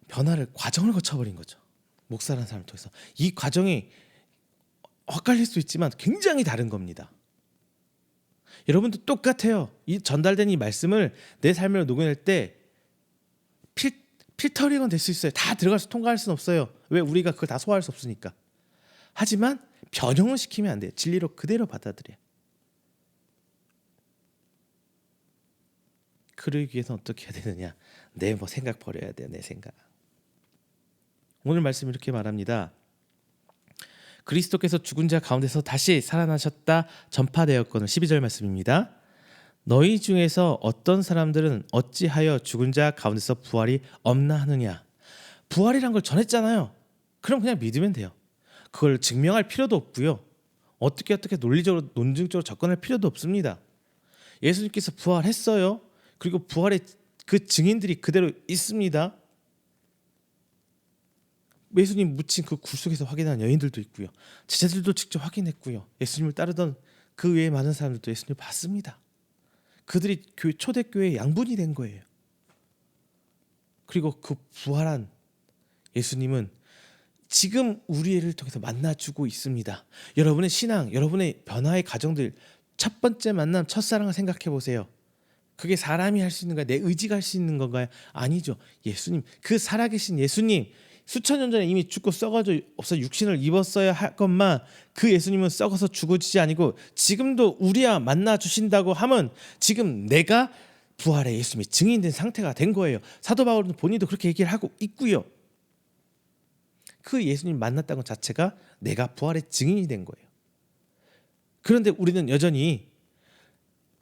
변화를 과정을 거쳐버린 거죠. 목사라는 사람을 통해서. 이 과정이 헷갈릴 수 있지만 굉장히 다른 겁니다. 여러분도 똑같아요. 이 전달된 이 말씀을 내 삶으로 녹여낼 때 필터링은 될 수 있어요. 다 들어가서 통과할 수는 없어요. 왜? 우리가 그걸 다 소화할 수 없으니까. 하지만 변형을 시키면 안 돼요. 진리로 그대로 받아들여요. 그러기 위해서 어떻게 해야 되느냐? 내 뭐 생각 버려야 돼요. 내 생각. 오늘 말씀 이렇게 말합니다. 그리스도께서 죽은 자 가운데서 다시 살아나셨다 전파되었거늘. 12절 말씀입니다. 너희 중에서 어떤 사람들은 어찌하여 죽은 자 가운데서 부활이 없나 하느냐. 부활이란 걸 전했잖아요. 그럼 그냥 믿으면 돼요. 그걸 증명할 필요도 없고요. 어떻게 논리적으로 논증적으로 접근할 필요도 없습니다. 예수님께서 부활했어요. 그리고 부활의 그 증인들이 그대로 있습니다. 예수님 묻힌 그 굴 속에서 확인한 여인들도 있고요. 제자들도 직접 확인했고요. 예수님을 따르던 그 외에 많은 사람들도 예수님을 봤습니다. 그들이 초대교회의 양분이 된 거예요. 그리고 그 부활한 예수님은 지금 우리를 통해서 만나주고 있습니다. 여러분의 신앙, 여러분의 변화의 과정들, 첫 번째 만남, 첫사랑을 생각해 보세요. 그게 사람이 할 수 있는 건가요? 내 의지가 할 수 있는 건가요? 아니죠. 예수님, 그 살아계신 예수님, 수천 년 전에 이미 죽고 썩어져 없어 육신을 입었어야 할 것만 그 예수님은 썩어서 죽어지지 아니고 지금도 우리와 만나 주신다고 하면 지금 내가 부활의 예수님이 증인된 상태가 된 거예요. 사도 바울은 본인도 그렇게 얘기를 하고 있고요. 그 예수님 만났다는 것 자체가 내가 부활의 증인이 된 거예요. 그런데 우리는 여전히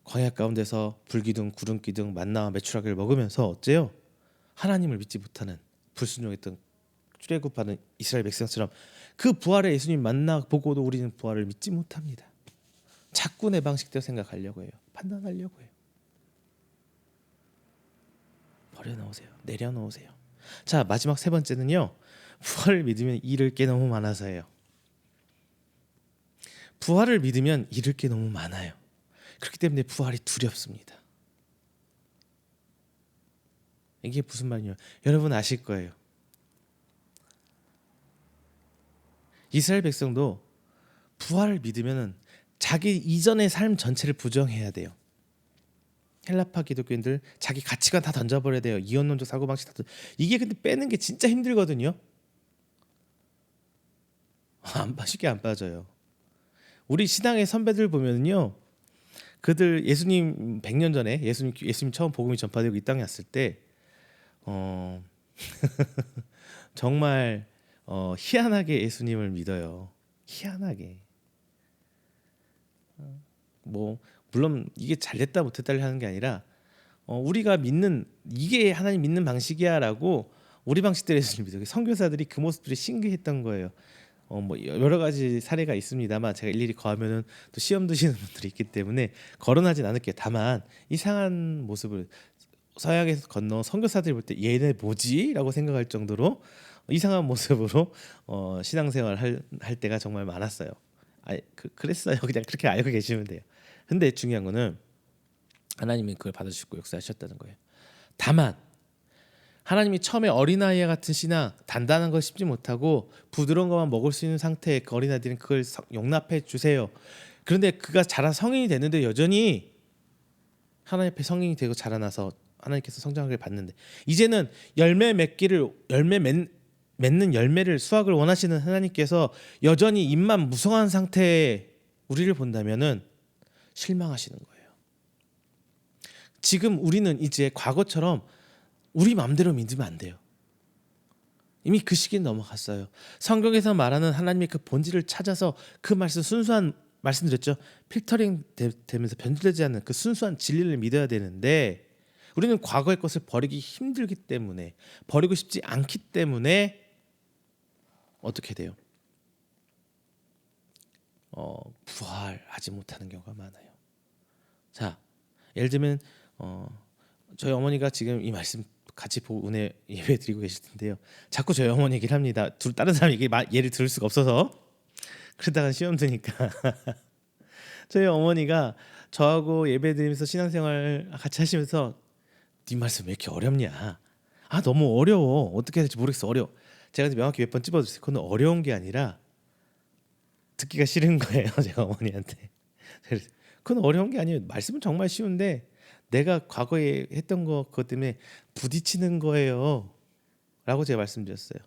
광야 가운데서 불기둥 구름기둥 만나와 메추라기를 먹으면서 어째요? 하나님을 믿지 못하는 불순종했던 출애굽하는 이스라엘 백성처럼 그 부활의 예수님 만나 보고도 우리는 부활을 믿지 못합니다. 자꾸 내 방식대로 생각하려고 해요. 판단하려고 해요. 버려놓으세요. 내려놓으세요. 자, 마지막 세 번째는요. 부활을 믿으면 잃을 게 너무 많아서예요. 부활을 믿으면 잃을 게 너무 많아요. 그렇기 때문에 부활이 두렵습니다. 이게 무슨 말이냐? 여러분 아실 거예요. 이스라엘 백성도 부활을 믿으면 자기 이전의 삶 전체를 부정해야 돼요. 헬라파 기독교인들 자기 가치관 다 던져버려야 돼요. 이혼론적 사고방식 다 이게 근데 빼는 게 진짜 힘들거든요. 쉽게 안 빠져요. 우리 신앙의 선배들 보면요, 그들 예수님 100년 전에 예수님 처음 복음이 전파되고 이 땅에 왔을 때 정말 희한하게 예수님을 믿어요. 희한하게. 뭐 물론 이게 잘됐다 못했다를 하는 게 아니라 우리가 믿는 이게 하나님 믿는 방식이야라고 우리 방식대로 예수님 믿어요. 선교사들이 그 모습들이 신기했던 거예요. 뭐 여러 가지 사례가 있습니다만 제가 일일이 거하면은 또 시험 드시는 분들이 있기 때문에 거론하진 않을게요. 다만 이상한 모습을 서양에서 건너 선교사들이 볼 때 얘네 뭐지?라고 생각할 정도로 이상한 모습으로 신앙생활 할 때가 정말 많았어요. 그랬어요. 그냥 그렇게 알고 계시면 돼요. 근데 중요한 거는 하나님이 그걸 받아주시고 역사하셨다는 거예요. 다만 하나님이 처음에 어린아이와 같은 신앙, 단단한 걸 씹지 못하고 부드러운 것만 먹을 수 있는 상태의 그 어린아이들은 그걸 용납해 주세요. 그런데 그가 자라 성인이 됐는데 여전히 하나님 앞에 성인이 되고 자라나서 하나님께서 성장하길 받는데 이제는 맺는 열매를 수확을 원하시는 하나님께서 여전히 입만 무성한 상태의 우리를 본다면은 실망하시는 거예요. 지금 우리는 이제 과거처럼 우리 마음대로 믿으면 안 돼요. 이미 그 시기는 넘어갔어요. 성경에서 말하는 하나님의 그 본질을 찾아서 그 말씀 순수한 말씀드렸죠. 필터링 되면서 변질되지 않는 그 순수한 진리를 믿어야 되는데 우리는 과거의 것을 버리기 힘들기 때문에 버리고 싶지 않기 때문에 어떻게 돼요? 부활하지 못하는 경우가 많아요. 자, 예를 들면 저희 어머니가 지금 이 말씀 같이 보고 은혜 예배 드리고 계실 텐데요. 자꾸 저희 어머니 얘기를 합니다. 다른 사람 예를 들을 수가 없어서 그러다가 시험 드니까 저희 어머니가 저하고 예배 드리면서 신앙생활 같이 하시면서 네 말씀 왜 이렇게 어렵냐? 너무 어려워. 어떻게 해야 될지 모르겠어. 어려워. 제가 명확히 몇 번 찝어주세요. 그건 어려운 게 아니라 듣기가 싫은 거예요. 제가 어머니한테. 그건 어려운 게 아니에요. 말씀은 정말 쉬운데 내가 과거에 했던 거 그것 때문에 부딪히는 거예요 라고 제가 말씀드렸어요.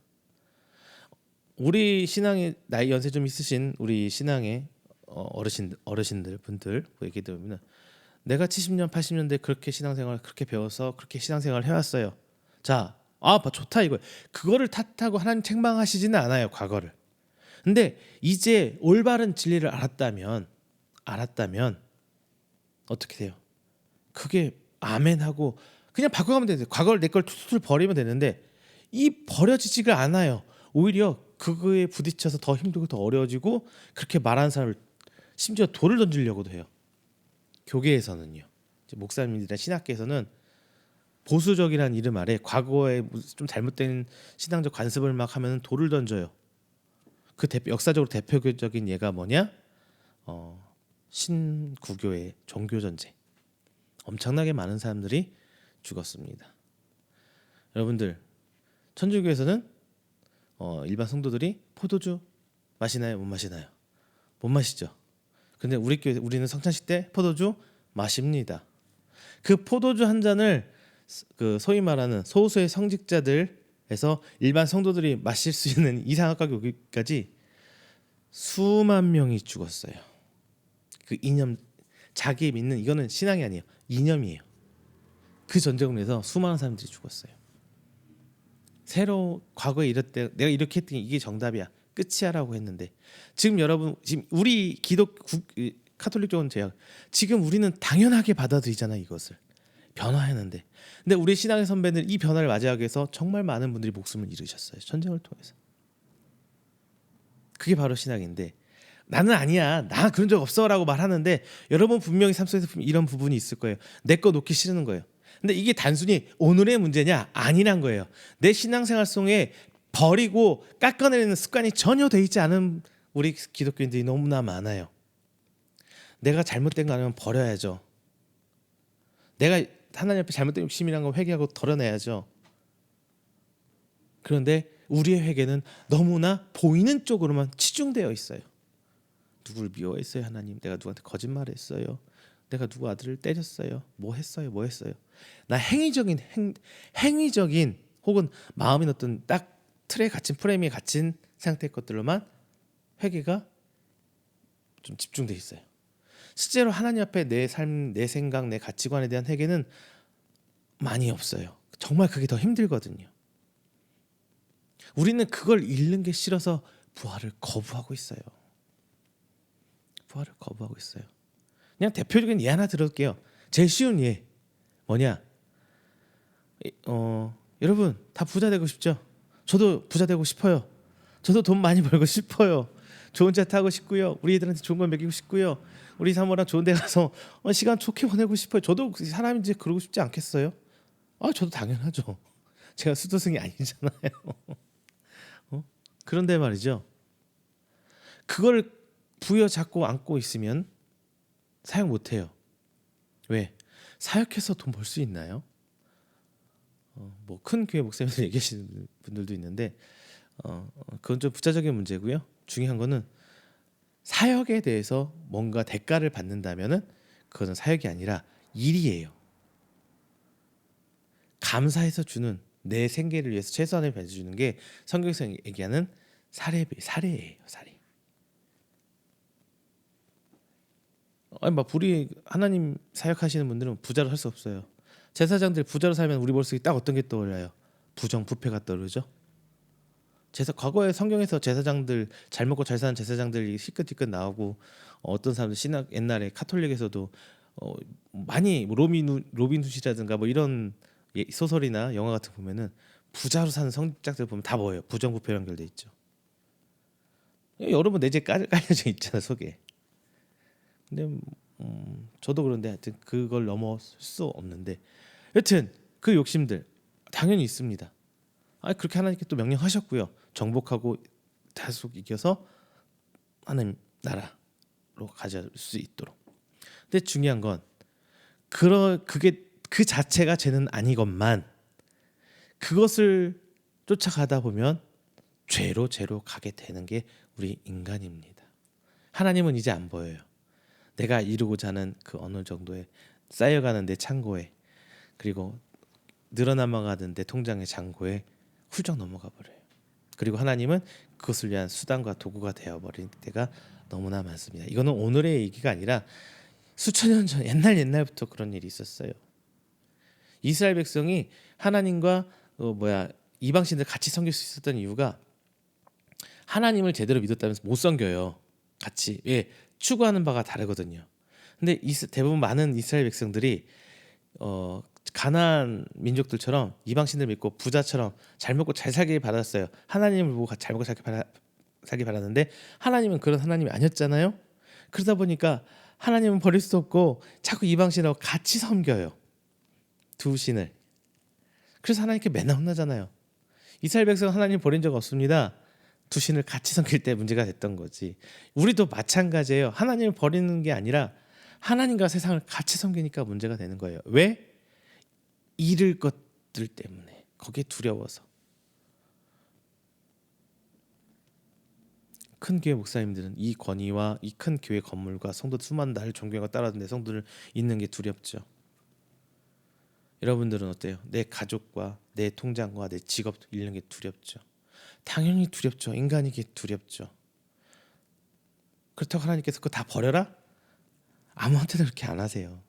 우리 신앙에 나이 연세 좀 있으신 우리 신앙의 어르신들 분들 얘기 들으면 내가 70년 80년대 그렇게 신앙생활 그렇게 배워서 그렇게 신앙생활을 해왔어요. 자, 좋다 이거. 그거를 탓하고 하나님 책망하시지는 않아요, 과거를. 근데 이제 올바른 진리를 알았다면 어떻게 돼요? 그게 아멘하고 그냥 바꿔가면 되는데, 과거를 내 걸 툴툴 버리면 되는데 이 버려지지가 않아요. 오히려 그거에 부딪혀서 더 힘들고 더 어려워지고, 그렇게 말하는 사람을 심지어 돌을 던지려고도 해요. 교계에서는요, 이제 목사님들이나 신학계에서는 보수적이라는 이름 아래 과거에 좀 잘못된 신앙적 관습을 막 하면 돌을 던져요. 그 역사적으로 대표적인 예가 뭐냐? 신구교의 종교 전쟁. 엄청나게 많은 사람들이 죽었습니다. 여러분들, 천주교에서는 일반 성도들이 포도주 마시나요? 못 마시나요? 못 마시죠. 근데 우리는 성찬식 때 포도주 마십니다. 그 포도주 한 잔을 그 소위 말하는 소수의 성직자들에서 일반 성도들이 마실 수 있는 이상학과 오기까지 수만 명이 죽었어요. 그 이념, 자기 믿는, 이거는 신앙이 아니에요, 이념이에요. 그 전쟁을 위해서 수많은 사람들이 죽었어요. 새로 과거에 이랬대, 내가 이렇게 했더니 이게 정답이야, 끝이야라고 했는데, 지금 여러분, 지금 우리 카톨릭 쪽은 지금 우리는 당연하게 받아들이잖아, 이것을 변화했는데. 근데 우리 신앙의 선배들 이 변화를 맞이하기 위해서 정말 많은 분들이 목숨을 잃으셨어요, 전쟁을 통해서. 그게 바로 신앙인데, 나는 아니야, 나 그런 적 없어라고 말하는데, 여러분 분명히 삶 속에서 이런 부분이 있을 거예요. 내 거 놓기 싫은 거예요. 근데 이게 단순히 오늘의 문제냐? 아니란 거예요. 내 신앙생활 속에 버리고 깎아내리는 습관이 전혀 돼 있지 않은 우리 기독교인들이 너무나 많아요. 내가 잘못된 거 아니면 버려야죠. 내가 하나님 앞에 잘못된 욕심이란 걸 회개하고 덜어내야죠. 그런데 우리의 회개는 너무나 보이는 쪽으로만 치중되어 있어요. 누구를 미워했어요, 하나님? 내가 누구한테 거짓말했어요? 내가 누구 아들을 때렸어요? 뭐 했어요? 나 행위적인 혹은 마음의 어떤 딱 틀에 갇힌, 프레임에 갇힌 상태의 것들로만 회개가 좀 집중돼 있어요. 실제로 하나님 앞에 내 삶, 내 생각, 내 가치관에 대한 회개는 많이 없어요. 정말 그게 더 힘들거든요. 우리는 그걸 잃는 게 싫어서 부활을 거부하고 있어요. 그냥 대표적인 예 하나 들을게요. 제일 쉬운 예 뭐냐? 여러분 다 부자 되고 싶죠? 저도 부자 되고 싶어요. 저도 돈 많이 벌고 싶어요. 좋은 차 타고 싶고요. 우리 애들한테 좋은 걸 먹이고 싶고요. 우리 사모랑 좋은 데 가서 시간 좋게 보내고 싶어요. 저도 사람인지 그러고 싶지 않겠어요? 저도 당연하죠. 제가 수도승이 아니잖아요. 그런데 말이죠, 그걸 부여잡고 안고 있으면 사역 못해요. 왜? 사역해서 돈 벌 수 있나요? 뭐 큰 교회 목사님들 얘기하시는 분들도 있는데 그건 좀 부차적인 문제고요. 중요한 거는 사역에 대해서 뭔가 대가를 받는다면은 그것은 사역이 아니라 일이에요. 감사해서 주는, 내 생계를 위해서 최선을 다해주는 게 성경에서 얘기하는 사례예요. 사례. 우리 하나님 사역하시는 분들은 부자로 살 수 없어요. 제사장들 부자로 살면 우리 머릿속에 딱 어떤 게 떠올라요? 부정부패가 떠오르죠. 과거에 성경에서 제사장들, 잘 먹고 잘 사는 제사장들이 희끗희끗 나오고, 어떤 사람들 신학, 옛날에 카톨릭에서도 많이 로빈훗이라든가 뭐 이런 소설이나 영화 같은 거 보면은 부자로 사는 성직자들 보면 다 뭐예요? 부정부패로 연결돼 있죠. 여러분 내재 깔려져 있잖아, 속에. 근데 저도 그런데 하여튼 그걸 넘어설 수 없는데, 여튼 그 욕심들 당연히 있습니다. 그렇게 하나님께 또 명령하셨고요. 정복하고 다속 이겨서 하나님 나라로 가져올 수 있도록. 근데 중요한 건 그게 그 자체가 죄는 아니건만, 그것을 쫓아가다 보면 죄로 가게 되는 게 우리 인간입니다. 하나님은 이제 안 보여요. 내가 이루고자 하는 그 어느 정도의 쌓여가는 내 창고에, 그리고 늘어남아가는 내 통장의 잔고에 훌쩍 넘어가 버려요. 그리고 하나님은 그것을 위한 수단과 도구가 되어버린 때가 너무나 많습니다. 이거는 오늘의 얘기가 아니라 수천 년 전 옛날부터 그런 일이 있었어요. 이스라엘 백성이 하나님과 이방 신들 같이 섬길 수 있었던 이유가 하나님을 제대로 믿었다면서 못 섬겨요. 같이. 예. 추구하는 바가 다르거든요. 근데 대부분 많은 이스라엘 백성들이 가나안 민족들처럼 이방 신들 믿고 부자처럼 잘 먹고 잘 살길 바랐어요. 하나님을 보고 잘 먹고 살길 바랐는데 하나님은 그런 하나님이 아니었잖아요. 그러다 보니까 하나님은 버릴 수 없고 자꾸 이방 신하고 같이 섬겨요. 두 신을. 그래서 하나님께 맨날 혼나잖아요. 이스라엘 백성은 하나님 버린 적 없습니다. 두 신을 같이 섬길 때 문제가 됐던 거지. 우리도 마찬가지예요. 하나님을 버리는 게 아니라 하나님과 세상을 같이 섬기니까 문제가 되는 거예요. 왜? 잃을 것들 때문에. 거기에 두려워서. 큰 교회 목사님들은 이 권위와 이 큰 교회 건물과 성도들 수많은 나를 존경하고 따라주는 성도들 있는 게 두렵죠. 여러분들은 어때요? 내 가족과 내 통장과 내 직업 잃는 게 두렵죠. 당연히 두렵죠. 인간이기 두렵죠. 그렇다고 하나님께서 그거 다 버려라? 아무한테도 그렇게 안 하세요.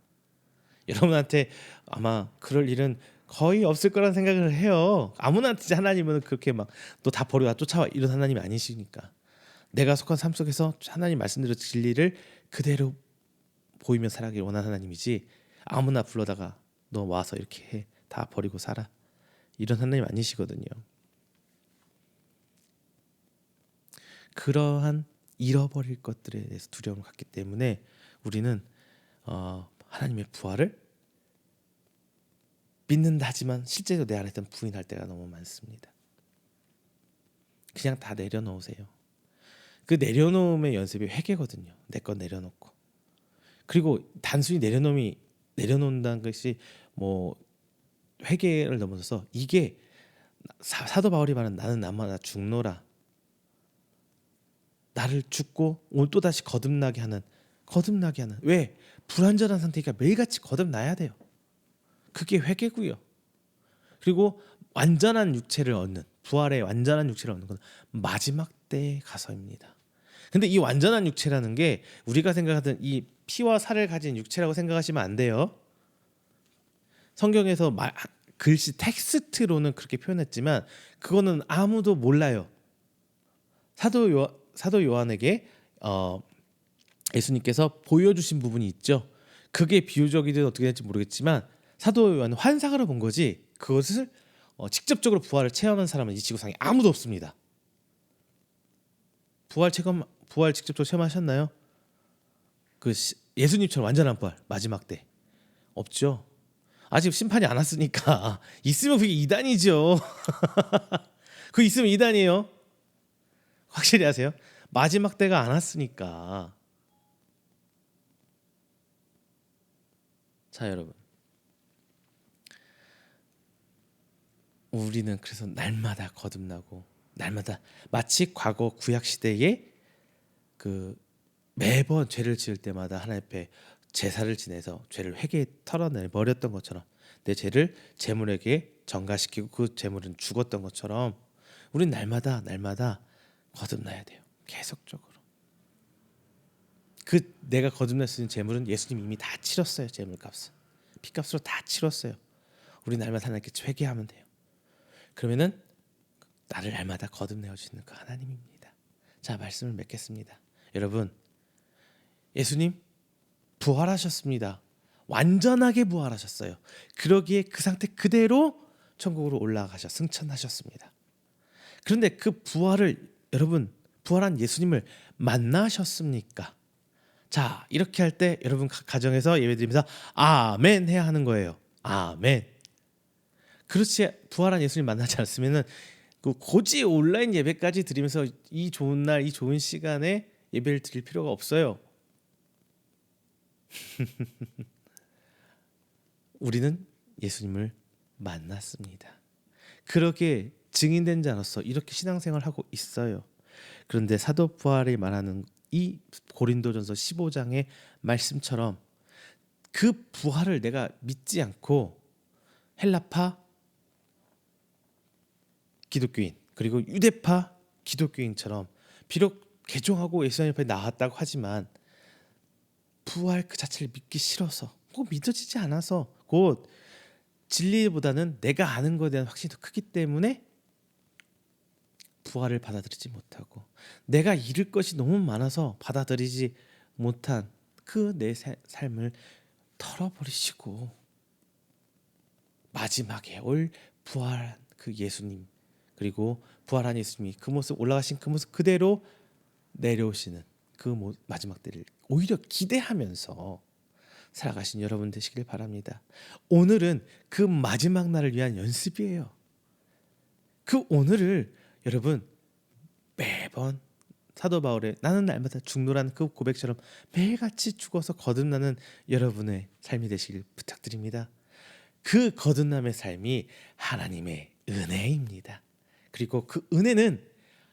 여러분한테 아마 그럴 일은 거의 없을 거란 생각을 해요. 아무나한테 하나님은 그렇게 막 너 다 버려와 쫓아와 이런 하나님이 아니시니까. 내가 속한 삶 속에서 하나님 말씀대로 진리를 그대로 보이며 살아가길 원하는 하나님이지 아무나 불러다가 너 와서 이렇게 해. 다 버리고 살아. 이런 하나님 아니시거든요. 그러한 잃어버릴 것들에 대해서 두려움을 갖기 때문에 우리는 하나님의 부활을 믿는다 하지만 실제로 내 안에 있던 부인할 때가 너무 많습니다. 그냥 다 내려놓으세요. 그 내려놓음의 연습이 회개거든요. 내 건 내려놓고. 그리고 단순히 내려놓는다는 것이 회개를 넘어서서 이게 사도 바울이 말하는 나는 나마다 죽노라. 나를 죽고 오늘 또다시 거듭나게 하는 왜? 불완전한 상태니까 매일같이 거듭나야 돼요. 그게 회개고요. 그리고 완전한 육체를 얻는 부활의 완전한 육체를 얻는 건 마지막 때에 가서입니다. 근데 이 완전한 육체라는 게 우리가 생각하던 이 피와 살을 가진 육체라고 생각하시면 안 돼요. 성경에서 글씨 텍스트로는 그렇게 표현했지만 그거는 아무도 몰라요. 사도 요한에게 예수님께서 보여주신 부분이 있죠. 그게 비유적이든 어떻게 될지 모르겠지만 사도 요한은 환상으로 본 거지 그것을 직접적으로 부활을 체험한 사람은 이 지구상에 아무도 없습니다. 부활 직접적으로 체험하셨나요? 예수님처럼 완전한 부활 마지막 때 없죠. 아직 심판이 안 왔으니까 있으면 그게 이단이죠. 그 있으면 이단이에요. 확실히 아세요? 마지막 때가 안 왔으니까. 자 여러분, 우리는 그래서 날마다 거듭나고 날마다 마치 과거 구약 시대에 매번 죄를 지을 때마다 하나님 앞에 제사를 지내서 죄를 회개에 털어내 버렸던 것처럼 내 죄를 제물에게 전가시키고 그 제물은 죽었던 것처럼 우린 날마다 거듭나야 돼요. 계속적으로. 내가 거듭날 수 있는 제물은 예수님 이미 다 치렀어요. 제물값은 피값으로 다 치렀어요. 우리 날마다 하나님께 회개하면 돼요. 그러면은 나를 날마다 거듭내어 주시는 그 하나님입니다. 자, 말씀을 맺겠습니다. 여러분, 예수님 부활하셨습니다. 완전하게 부활하셨어요. 그러기에 그 상태 그대로 천국으로 승천하셨습니다. 그런데 그 여러분 부활한 예수님을 만나셨습니까? 자, 이렇게 할 때 여러분 가정에서 예배드리면서 아멘 해야 하는 거예요. 아멘. 그렇지 부활한 예수님 만나지 않았으면은 굳이 온라인 예배까지 드리면서 이 좋은 날, 이 좋은 시간에 예배를 드릴 필요가 없어요. 우리는 예수님을 만났습니다. 그렇게 증인된 자로서 이렇게 신앙생활을 하고 있어요. 그런데 사도 부활이 말하는 이 고린도전서 15장의 말씀처럼 그 부활을 내가 믿지 않고 헬라파 기독교인 그리고 유대파 기독교인처럼 비록 개종하고 예수님 앞에 나왔다고 하지만 부활 그 자체를 믿기 싫어서, 믿어지지 않아서, 곧 진리보다는 내가 아는 것에 대한 확신이 더 크기 때문에 부활을 받아들이지 못하고, 내가 잃을 것이 너무 많아서 받아들이지 못한 그 내 삶을 털어버리시고 마지막에 올 부활한 그 예수님, 그리고 부활한 예수님이 그 모습, 올라가신 그 모습 그대로 내려오시는 그 마지막 때를 오히려 기대하면서 살아가신 여러분 되시길 바랍니다. 오늘은 그 마지막 날을 위한 연습이에요. 그 오늘을 여러분 매번 사도 바울의 나는 날마다 죽노라는 그 고백처럼 매일같이 죽어서 거듭나는 여러분의 삶이 되시길 부탁드립니다. 그 거듭남의 삶이 하나님의 은혜입니다. 그리고 그 은혜는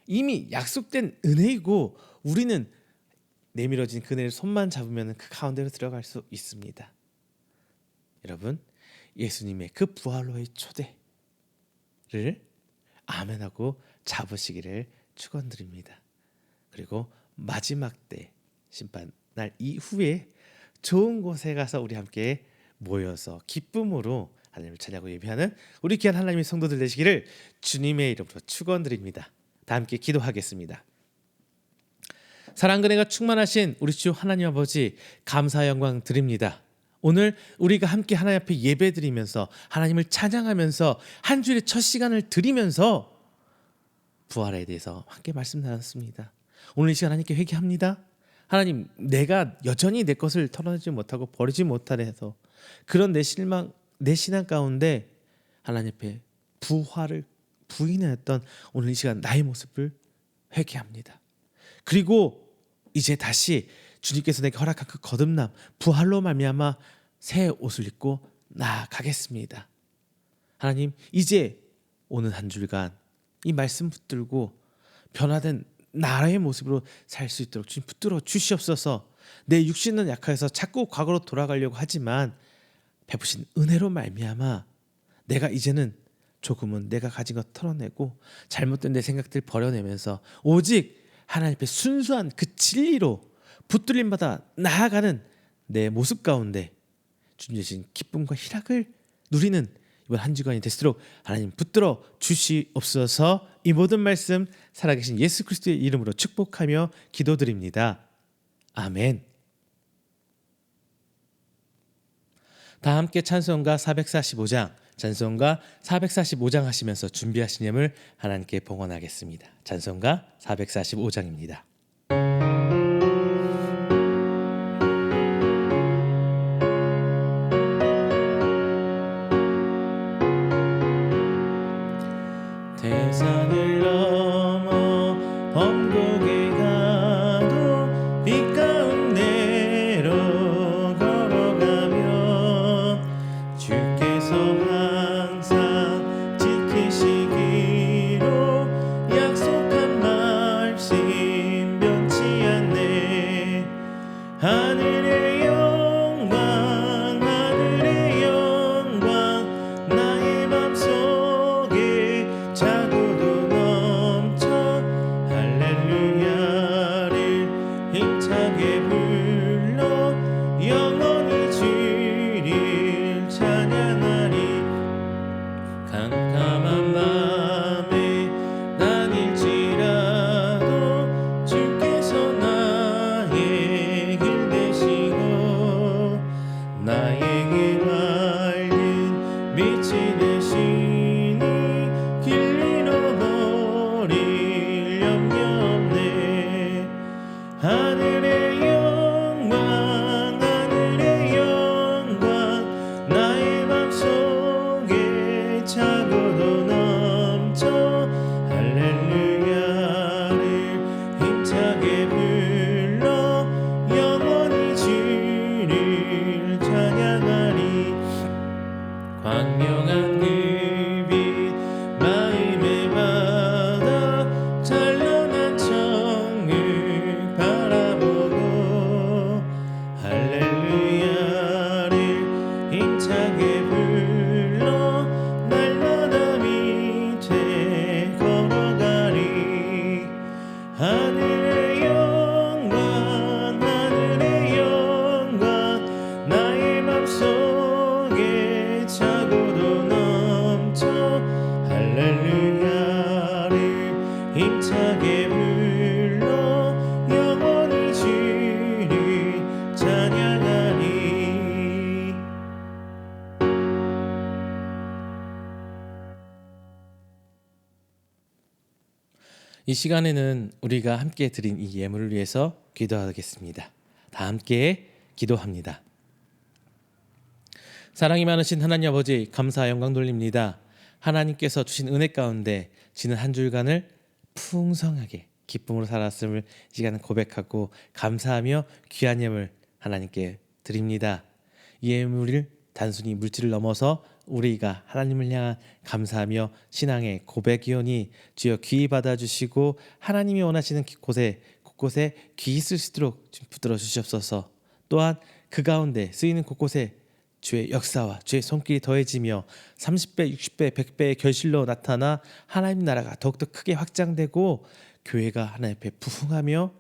이미 약속된 은혜이고, 우리는 내밀어진 그 은혜를 손만 잡으면 그 가운데로 들어갈 수 있습니다. 여러분, 예수님의 그 부활로의 초대를 아멘하고 잡으시기를 축원드립니다. 그리고 마지막 때 심판날 이후에 좋은 곳에 가서 우리 함께 모여서 기쁨으로 하나님을 찬양하고 예배하는 우리 귀한 하나님의 성도들 되시기를 주님의 이름으로 축원드립니다. 다 함께 기도하겠습니다. 사랑 은혜가 충만하신 우리 주 하나님 아버지, 감사 영광 드립니다. 오늘 우리가 함께 하나님 앞에 예배드리면서 하나님을 찬양하면서 한 주일의 첫 시간을 드리면서 부활에 대해서 함께 말씀 나눴습니다. 오늘 이 시간 하나님께 회개합니다. 하나님, 내가 여전히 내 것을 털어내지 못하고 버리지 못하래서 그런 내 신앙 가운데 하나님 앞에 부활을 부인했던 오늘 이 시간 나의 모습을 회개합니다. 그리고 이제 다시 주님께서 내게 허락한 그 거듭남, 부활로 말미암아 새 옷을 입고 나아가겠습니다. 하나님, 이제 오는 한 주간 이 말씀 붙들고 변화된 나라의 모습으로 살 수 있도록 주님 붙들어 주시옵소서. 내 육신은 약해서 자꾸 과거로 돌아가려고 하지만 베푸신 은혜로 말미암아 내가 이제는 조금은 내가 가진 것 털어내고 잘못된 내 생각들 버려내면서 오직 하나님 앞에 순수한 그 진리로 붙들림마다 나아가는 내 모습 가운데 주님 주신 기쁨과 희락을 누리는 이번 한 주간이 되도록 하나님 붙들어 주시옵소서. 이 모든 말씀 살아계신 예수 그리스도의 이름으로 축복하며 기도드립니다. 아멘. 다 함께 찬송가 445장, 찬송가 445장 하시면서 준비하신 예물 하나님께 봉헌하겠습니다. 찬송가 445장입니다. 대산을 넘어 엄곡에 가도 빛 가운데로 걸어가며 주께서 항상 지키시기로 약속한 말씀 변치 않네. 하늘의 영광 하늘의 영광 나의 맘속에 차고도 넘쳐 할렐루야를 힘차게 불러 영원히 주를 찬양하리. 캄캄한 밤에 다닐지라도 주께서 나의 길 되시고 나에게 밝은 빛이 되시니 길 잃어버릴 염려 없네. 하늘의 영광 하늘의 영광 나의 맘속에 차고도 넘쳐 할렐루야를 힘차게 불러 영원히 주를 찬양하리. 광명한 그 빛 마음에 받아 찬란한 천국 바라보고 할렐루야를 힘차게 불러 날마다 이 시간에는 우리가 함께 드린 이 예물을 위해서 기도하겠습니다. 다 함께 기도합니다. 사랑이 많으신 하나님 아버지, 감사 영광 돌립니다. 하나님께서 주신 은혜 가운데 지난 한 주간을 풍성하게 기쁨으로 살았음을 이 시간에 고백하고 감사하며 귀한 예물 하나님께 드립니다. 이 예물을 단순히 물질을 넘어서 우리가 하나님을 향한 감사하며 신앙의 고백이오니 주여 귀히 받아주시고 하나님이 원하시는 곳곳에 귀히 쓸 수 있도록 붙들어 주시옵소서. 또한 그 가운데 쓰이는 곳곳에 주의 역사와 주의 손길이 더해지며 30배, 60배, 100배의 결실로 나타나 하나님 나라가 더욱더 크게 확장되고 교회가 하나님 앞에 부흥하며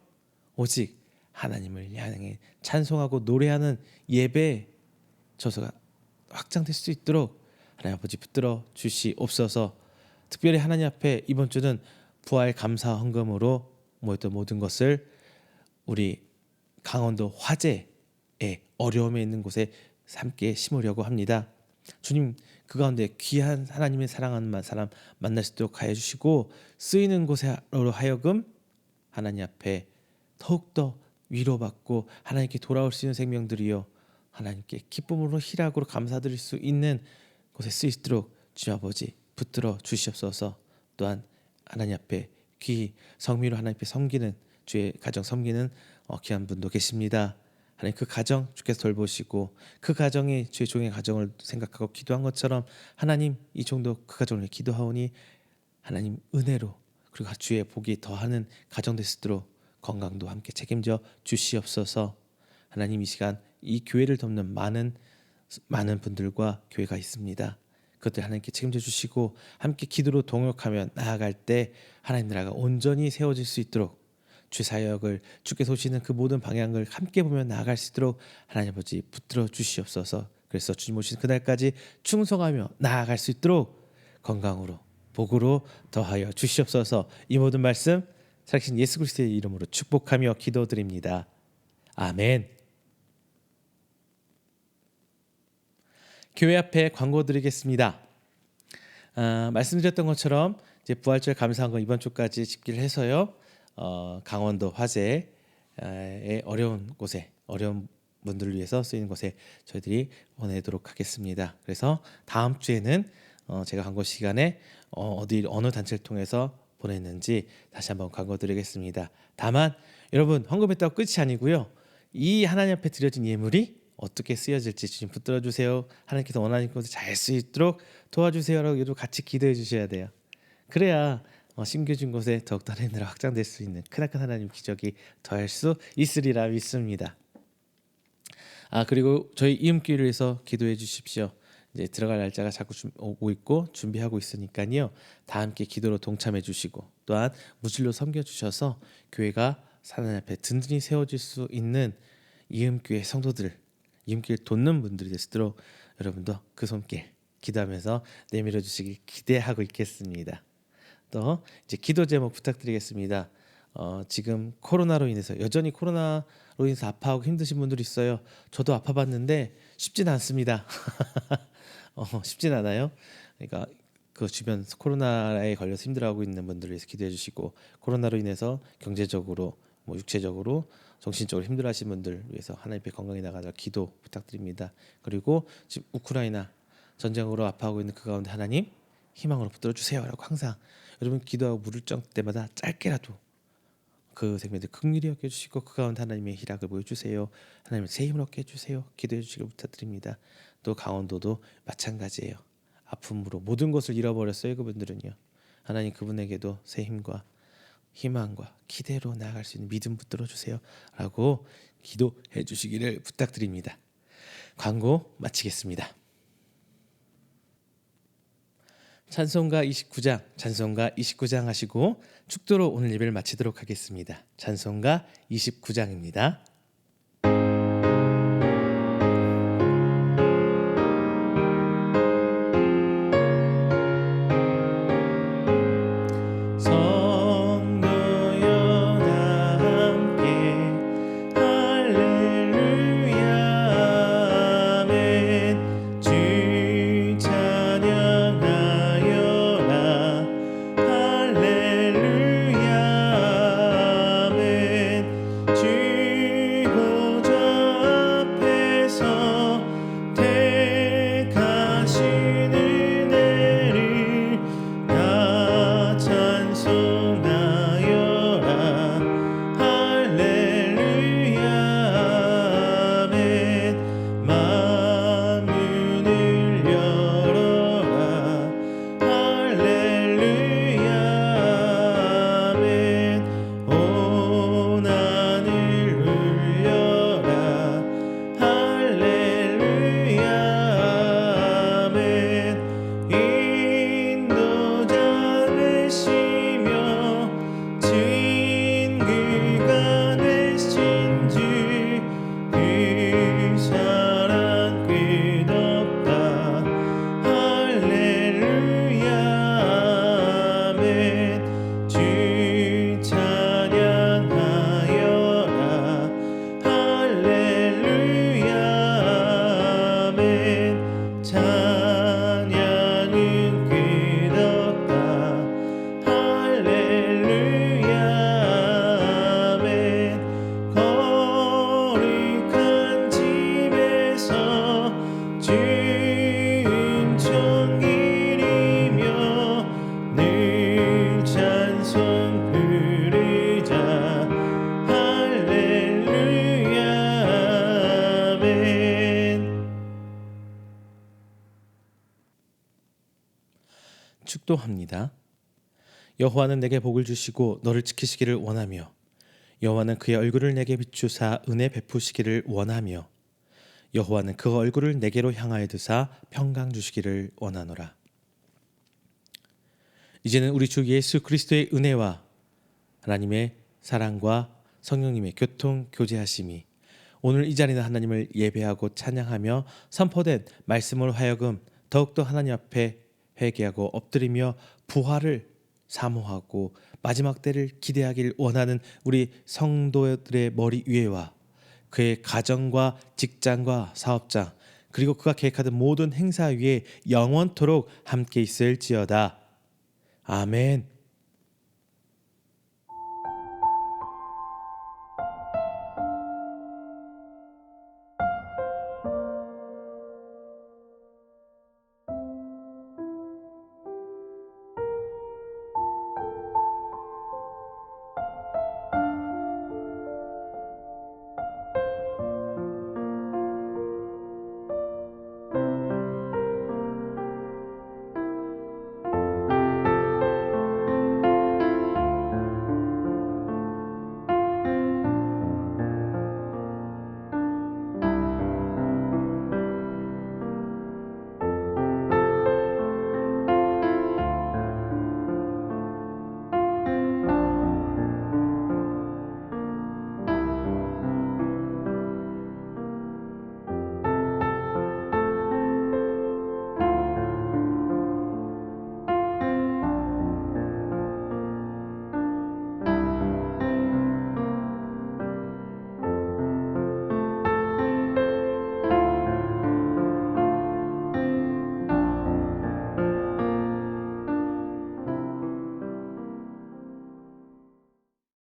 오직 하나님을 향해 찬송하고 노래하는 예배 저서가 확장될 수 있도록 하나님 아버지 붙들어 주시옵소서. 특별히 하나님 앞에 이번 주는 부활 감사 헌금으로 모였던 모든 것을 우리 강원도 화재의 어려움에 있는 곳에 함께 심으려고 합니다. 주님, 그 가운데 귀한 하나님의 사랑하는 사람 만날 수 있도록 하여 주시고 쓰이는 곳으로 하여금 하나님 앞에 더욱더 위로받고 하나님께 돌아올 수 있는 생명들이요 하나님께 기쁨으로 희락으로 감사드릴 수 있는 곳에 쓰이도록 주 아버지 붙들어 주시옵소서. 또한 하나님 앞에 귀히 성미로 하나님 앞에 섬기는 주의 가정 섬기는 귀한 분도 계십니다. 하나님 그 가정 주께서 돌보시고 그 가정이 주의 종의 가정을 생각하고 기도한 것처럼 하나님 이 정도 그 가정을 기도하오니 하나님 은혜로 그리고 주의 복이 더하는 가정 될 수 있도록 건강도 함께 책임져 주시옵소서. 하나님 이 시간 이 교회를 돕는 많은 분들과 교회가 있습니다. 그것들 하나님께 책임져 주시고 함께 기도로 동역하며 나아갈 때 하나님 나라가 온전히 세워질 수 있도록 주 사역을 주께서 오시는 그 모든 방향을 함께 보며 나아갈 수 있도록 하나님 아버지 붙들어 주시옵소서. 그래서 주님 오시는 그날까지 충성하며 나아갈 수 있도록 건강으로 복으로 더하여 주시옵소서. 이 모든 말씀 살아계신 예수 그리스도의 이름으로 축복하며 기도드립니다. 아멘. 교회 앞에 광고 드리겠습니다. 말씀드렸던 것처럼 이제 부활절 감사한 거 이번 주까지 집계를 해서요. 강원도 화재의 어려운 곳에 어려운 분들을 위해서 쓰이는 곳에 저희들이 보내도록 하겠습니다. 그래서 다음 주에는 제가 광고 시간에 어느 단체를 통해서 보냈는지 다시 한번 광고 드리겠습니다. 다만 여러분 헌금했다고 끝이 아니고요. 이 하나님 앞에 드려진 예물이 어떻게 쓰여질지 주님 붙들어 주세요. 하나님께서 원하는 곳에 잘 쓰이도록 도와주세요라고 같이 기도해 주셔야 돼요. 그래야 심겨진 곳에 더욱더 하나님 나라 확장될 수 있는 크나큰 하나님 기적이 더할 수 있으리라 믿습니다. 그리고 저희 이음교회를 위해서 기도해 주십시오. 이제 들어갈 날짜가 자꾸 오고 있고 준비하고 있으니까요. 다 함께 기도로 동참해 주시고 또한 무실로 섬겨 주셔서 교회가 하나님 앞에 든든히 세워질 수 있는 이음교회 성도들, 이음교회 돕는 분들이 될 수 있도록 여러분도 그 손길 기도하면서 내밀어 주시길 기대하고 있겠습니다. 또 이제 기도 제목 부탁드리겠습니다. 지금 코로나로 인해서 여전히 코로나로 인해서 아파하고 힘드신 분들이 있어요. 저도 아파봤는데 쉽진 않습니다. 쉽진 않아요. 그러니까 그 주변 코로나에 걸려서 힘들어하고 있는 분들을 위해서 기도해 주시고 코로나로 인해서 경제적으로 육체적으로 정신적으로 힘들어하시는 분들 위해서 하나님께 건강히 나가자 기도 부탁드립니다. 그리고 지금 우크라이나 전쟁으로 아파하고 있는 그 가운데 하나님 희망으로 붙들어 주세요라고 항상 여러분 기도하고 물을 정 때마다 짧게라도 그 생명들 긍휼히 여겨주시고 그 가운데 하나님의 희락을 보여주세요. 하나님의 새 힘을 얻게 해주세요. 기도해 주시길 부탁드립니다. 또 강원도도 마찬가지예요. 아픔으로 모든 것을 잃어버렸어요. 그분들은요. 하나님 그분에게도 새 힘과 희망과 기대로 나아갈 수 있는 믿음 붙들어 주세요 라고 기도해 주시기를 부탁드립니다. 광고 마치겠습니다. 찬송가 29장 하시고 축도로 오늘 예배를 마치도록 하겠습니다. 찬송가 29장입니다. 축도합니다. 여호와는 내게 복을 주시고 너를 지키시기를 원하며 여호와는 그의 얼굴을 내게 비추사 은혜 베푸시기를 원하며 여호와는 그 얼굴을 내게로 향하여 드사 평강 주시기를 원하노라. 이제는 우리 주 예수 그리스도의 은혜와 하나님의 사랑과 성령님의 교통 교제하심이 오늘 이 자리는 하나님을 예배하고 찬양하며 선포된 말씀을 하여금 더욱더 하나님 앞에 회개하고 엎드리며 부활을 사모하고 마지막 때를 기대하길 원하는 우리 성도들의 머리 위에와 그의 가정과 직장과 사업장 그리고 그가 계획하던 모든 행사 위에 영원토록 함께 있을지어다. 아멘.